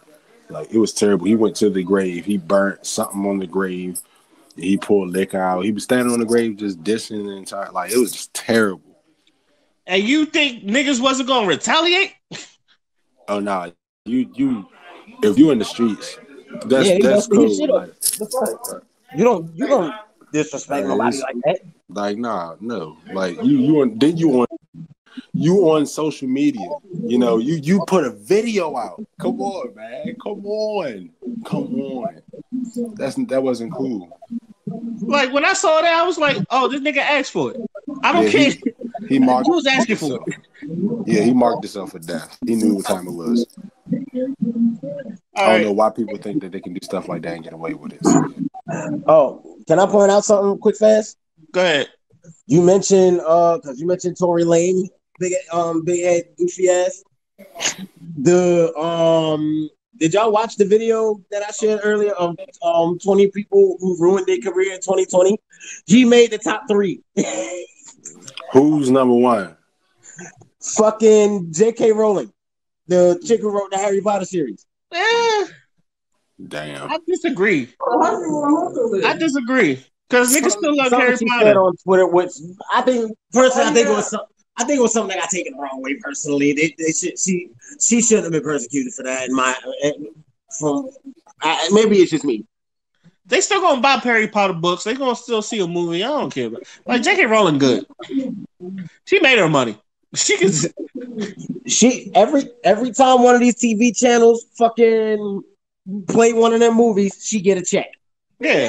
Like, it was terrible. He went to the grave. He burnt something on the grave. He pulled liquor out. He was standing on the grave just dissing the entire. Like, it was just terrible.
And you think niggas wasn't gonna retaliate?
Oh no, you if you in the streets, that's cool. Like,
you don't disrespect nobody like that.
Like, no. Like you on social media. You know, you put a video out. Come on, man. Come on. That wasn't cool.
Like, when I saw that, I was like, oh, this nigga asked for it. I don't care.
He marked.
He was asking for it.
Yeah, he marked himself for death. He knew what time it was. I don't know why people think that they can do stuff like that and get away with it.
Oh, can I point out something quick fast?
Go ahead.
You mentioned Tory Lane, big head, goofy ass. Did y'all watch the video that I shared earlier of 20 people who ruined their career in 2020? He made the top 3.
Who's number 1?
Fucking J.K. Rowling, the chick who wrote the Harry Potter series.
Damn.
I disagree. Because niggas still love Harry
Potter.
Said
on Twitter, which I think it was something that got taken the wrong way personally. She shouldn't have been persecuted for that. Maybe it's just me.
They still gonna buy Harry Potter books. They gonna still see a movie. I don't care. Like, J.K. Rowling good. She made her money.
Every time one of these TV channels fucking play one of them movies, she get a check.
Yeah.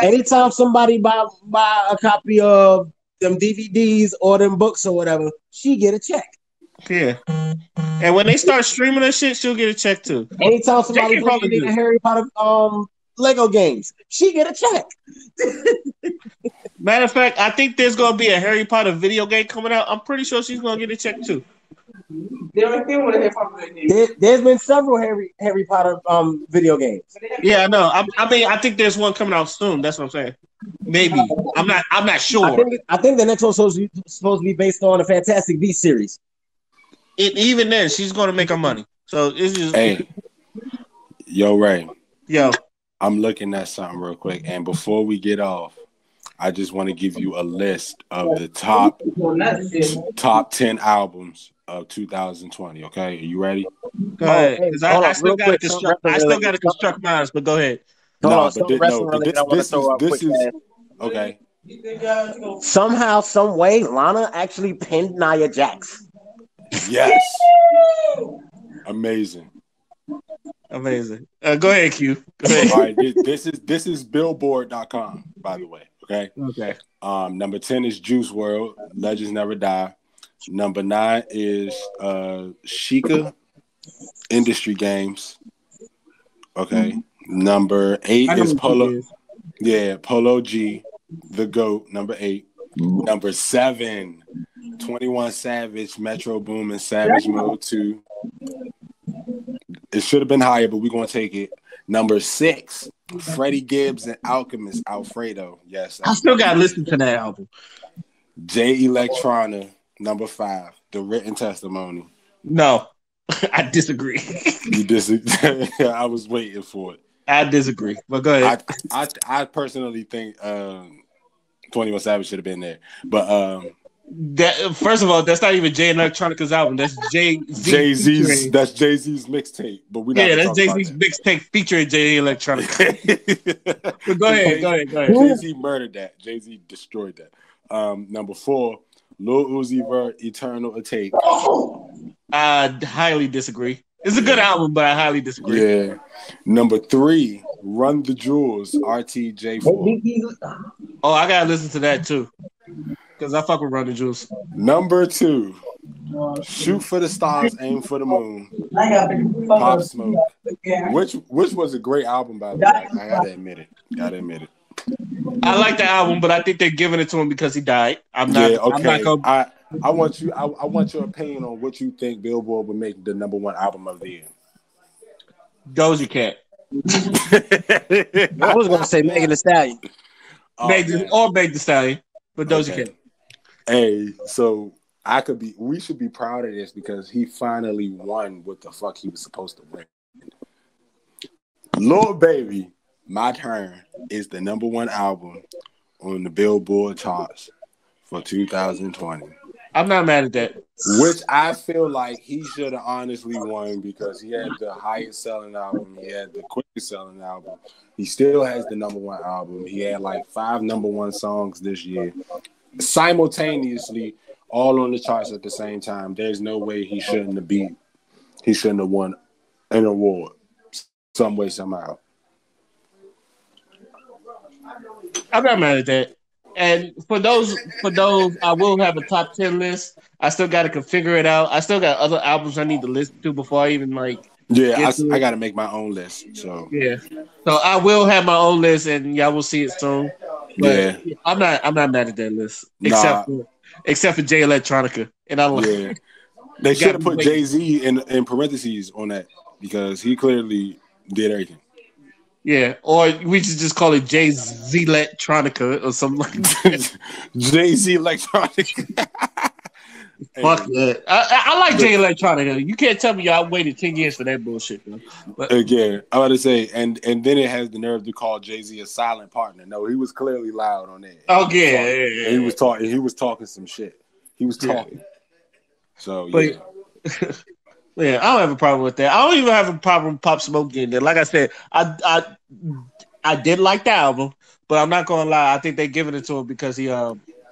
Anytime somebody buy a copy of them DVDs or them books or whatever, she get a check.
Yeah. And when they start streaming that shit, she'll get a check too.
Anytime somebody plays the Harry Potter Lego games, she get a check.
Matter of fact, I think there's gonna be a Harry Potter video game coming out. I'm pretty sure she's gonna get a check too.
There's been several Harry Potter video games.
Yeah, I know. I think there's one coming out soon. That's what I'm saying. Maybe. I'm not sure.
I think the next one's supposed to be based on a Fantastic Beasts series.
Even then, she's gonna make her money. So it's just.
Hey, yo, Ray.
Yo,
I'm looking at something real quick, and before we get off, I just want to give you a list of the top 10 albums of 2020. Okay, are you ready?
Go ahead. I still got to construct mine, but go ahead.
This is okay.
Somehow, some way, Lana actually pinned Nia Jax.
Yes. Amazing.
Go ahead, Q. Go ahead.
All right, this is Billboard.com, by the way. Okay. Number 10 is Juice WRLD, Legends Never Die. Number 9 is Sheikah, Industry Games. Okay. Number 8 is Polo. Yeah, Polo G, The GOAT. Number 8. Number 7, 21 Savage, Metro Boomin, Savage Mode 2. It should have been higher, but we're gonna take it. Number 6, Freddie Gibbs and Alchemist, Alfredo. Yes,
I still gotta listen to that album.
J Electronica. Number 5, The Written Testimony.
No, I disagree.
You disagree? I was waiting for it.
I disagree, but go ahead.
I personally think 21 Savage should have been there, but
that, first of all, that's not even Jay Electronica's album. That's
Jay-Z's. That's Jay-Z's mixtape. But we
that's Jay-Z's mixtape featuring Jay Electronica. But go ahead.
Jay-Z murdered that. Jay-Z destroyed that. Number 4, Lil Uzi Vert, Eternal Atake.
I highly disagree. It's a good album, but I highly disagree.
Yeah. Number 3, Run the Jewels, RTJ4.
Oh, I gotta listen to that too, because I fuck with Run the Jewels.
Number 2, Shoot for the Stars, Aim for the Moon, Pop Smoke. Which was a great album, by the way. I gotta admit it.
I like the album, but I think they're giving it to him because he died. I'm not.
Yeah, okay.
I'm not gonna...
I want your opinion on what you think Billboard would make the number 1 album of the year.
Doja Cat.
I was gonna say Megan Thee Stallion.
Meg Thee Stallion, but Doja Cat.
Hey, so we should be proud of this because he finally won what the fuck he was supposed to win. Lil Baby, My Turn is the number 1 album on the Billboard charts for 2020.
I'm not mad at that.
Which I feel like he should have honestly won because he had the highest selling album. He had the quickest selling album. He still has the number 1 album. He had like 5 number 1 songs this year. Simultaneously, all on the charts at the same time. There's no way he shouldn't have won an award some way, somehow.
I'm not mad at that. And for those, I will have a top 10 list. I still got to configure it out. I still got other albums I need to listen to before I even like.
Yeah, I got to make my own list. So
yeah, so I will have my own list, and y'all will see it soon. But yeah, I'm not mad at that list, except for Jay Electronica, and I like.
Yeah, they should have put Jay-Z in parentheses on that because he clearly did everything.
Yeah, or we should just call it Jay-Z Electronica or something like that.
Jay-Z Electronica.
Fuck that. I like Jay Electronica. You can't tell me I waited 10 years for that bullshit, though. But,
again, I about to say, and then it has the nerve to call Jay-Z a silent partner. No, he was clearly loud on that.
Oh, yeah.
He was talking some shit. He was talking. Yeah. So, yeah.
Yeah, I don't have a problem with that. I don't even have a problem with Pop Smoke getting there. Like I said, I did like the album, but I'm not gonna lie. I think they're giving it to him because he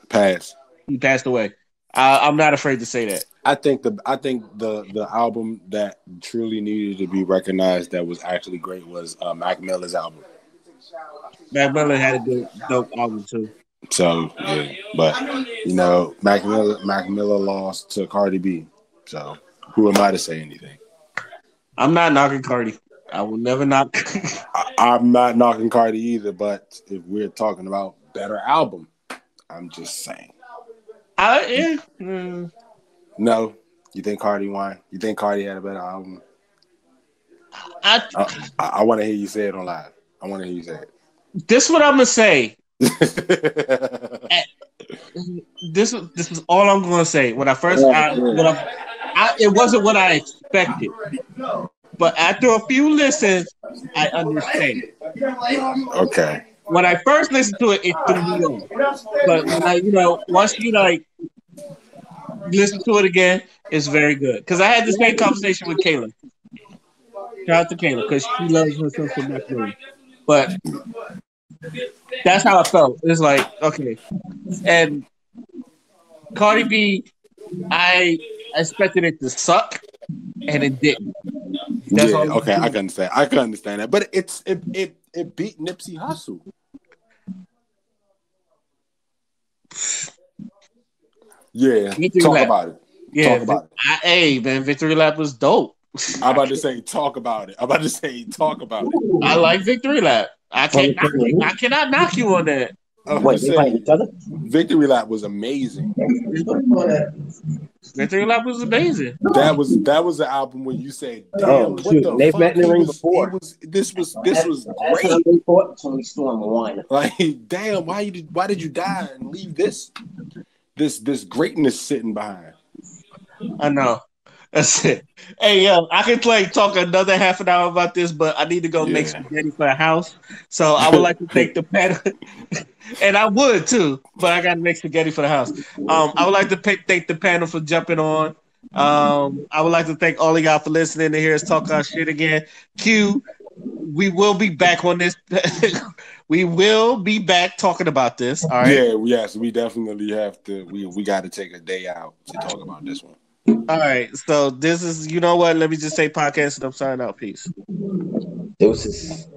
passed.
He passed away. I'm not afraid to say that.
I think the album that truly needed to be recognized that was actually great was Mac Miller's album.
Mac Miller had a good dope album too.
So yeah, but Mac Miller lost to Cardi B. So who am I to say anything?
I'm not knocking Cardi. I will never knock.
I'm not knocking Cardi either. But if we're talking about better album, I'm just saying. No, you think Cardi won? You think Cardi had a better album? I want to hear you say it on live. I want to hear you say it.
This is what I'm gonna say. This is all I'm gonna say. When I first, it wasn't what I expected, but after a few listens, I understand.
Okay.
When I first listened to it, it threw me off. But when once you listen to it again, it's very good. Because I had the same conversation with Kayla. Shout out to Kayla because she loves herself so much. But that's how I felt. It's like, okay. And Cardi B, I expected it to suck, and it didn't.
Okay, I can understand that. But it beat Nipsey Hussle. Yeah, talk about it.
Yeah, talk about it. Hey, man, Victory Lap was dope.
I'm about to say talk about it.
I like Victory Lap. I cannot knock you on that.
Wait, they fight each other?
Victory Lap was amazing.
Victory Lap was amazing.
That was the album where you said, "Damn, what the
they've
fuck?"
met in the ring before.
This was great.
Tony Storm won.
Like, damn, why did you die and leave this greatness sitting behind?
I know. That's it. Hey, I can talk another half an hour about this, but I need to go make spaghetti for the house. So I would like to thank the panel, and I would too, but I got to make spaghetti for the house. I would like to thank the panel for jumping on. I would like to thank all of y'all for listening to hear us talk our shit again. Q, we will be back on this. We will be back talking about this. All right.
Yeah, yes, we definitely have to. We got to take a day out to talk about this one.
All right. So this is, you know what? Let me just say podcast and I'm signing out. Peace.
Deuces.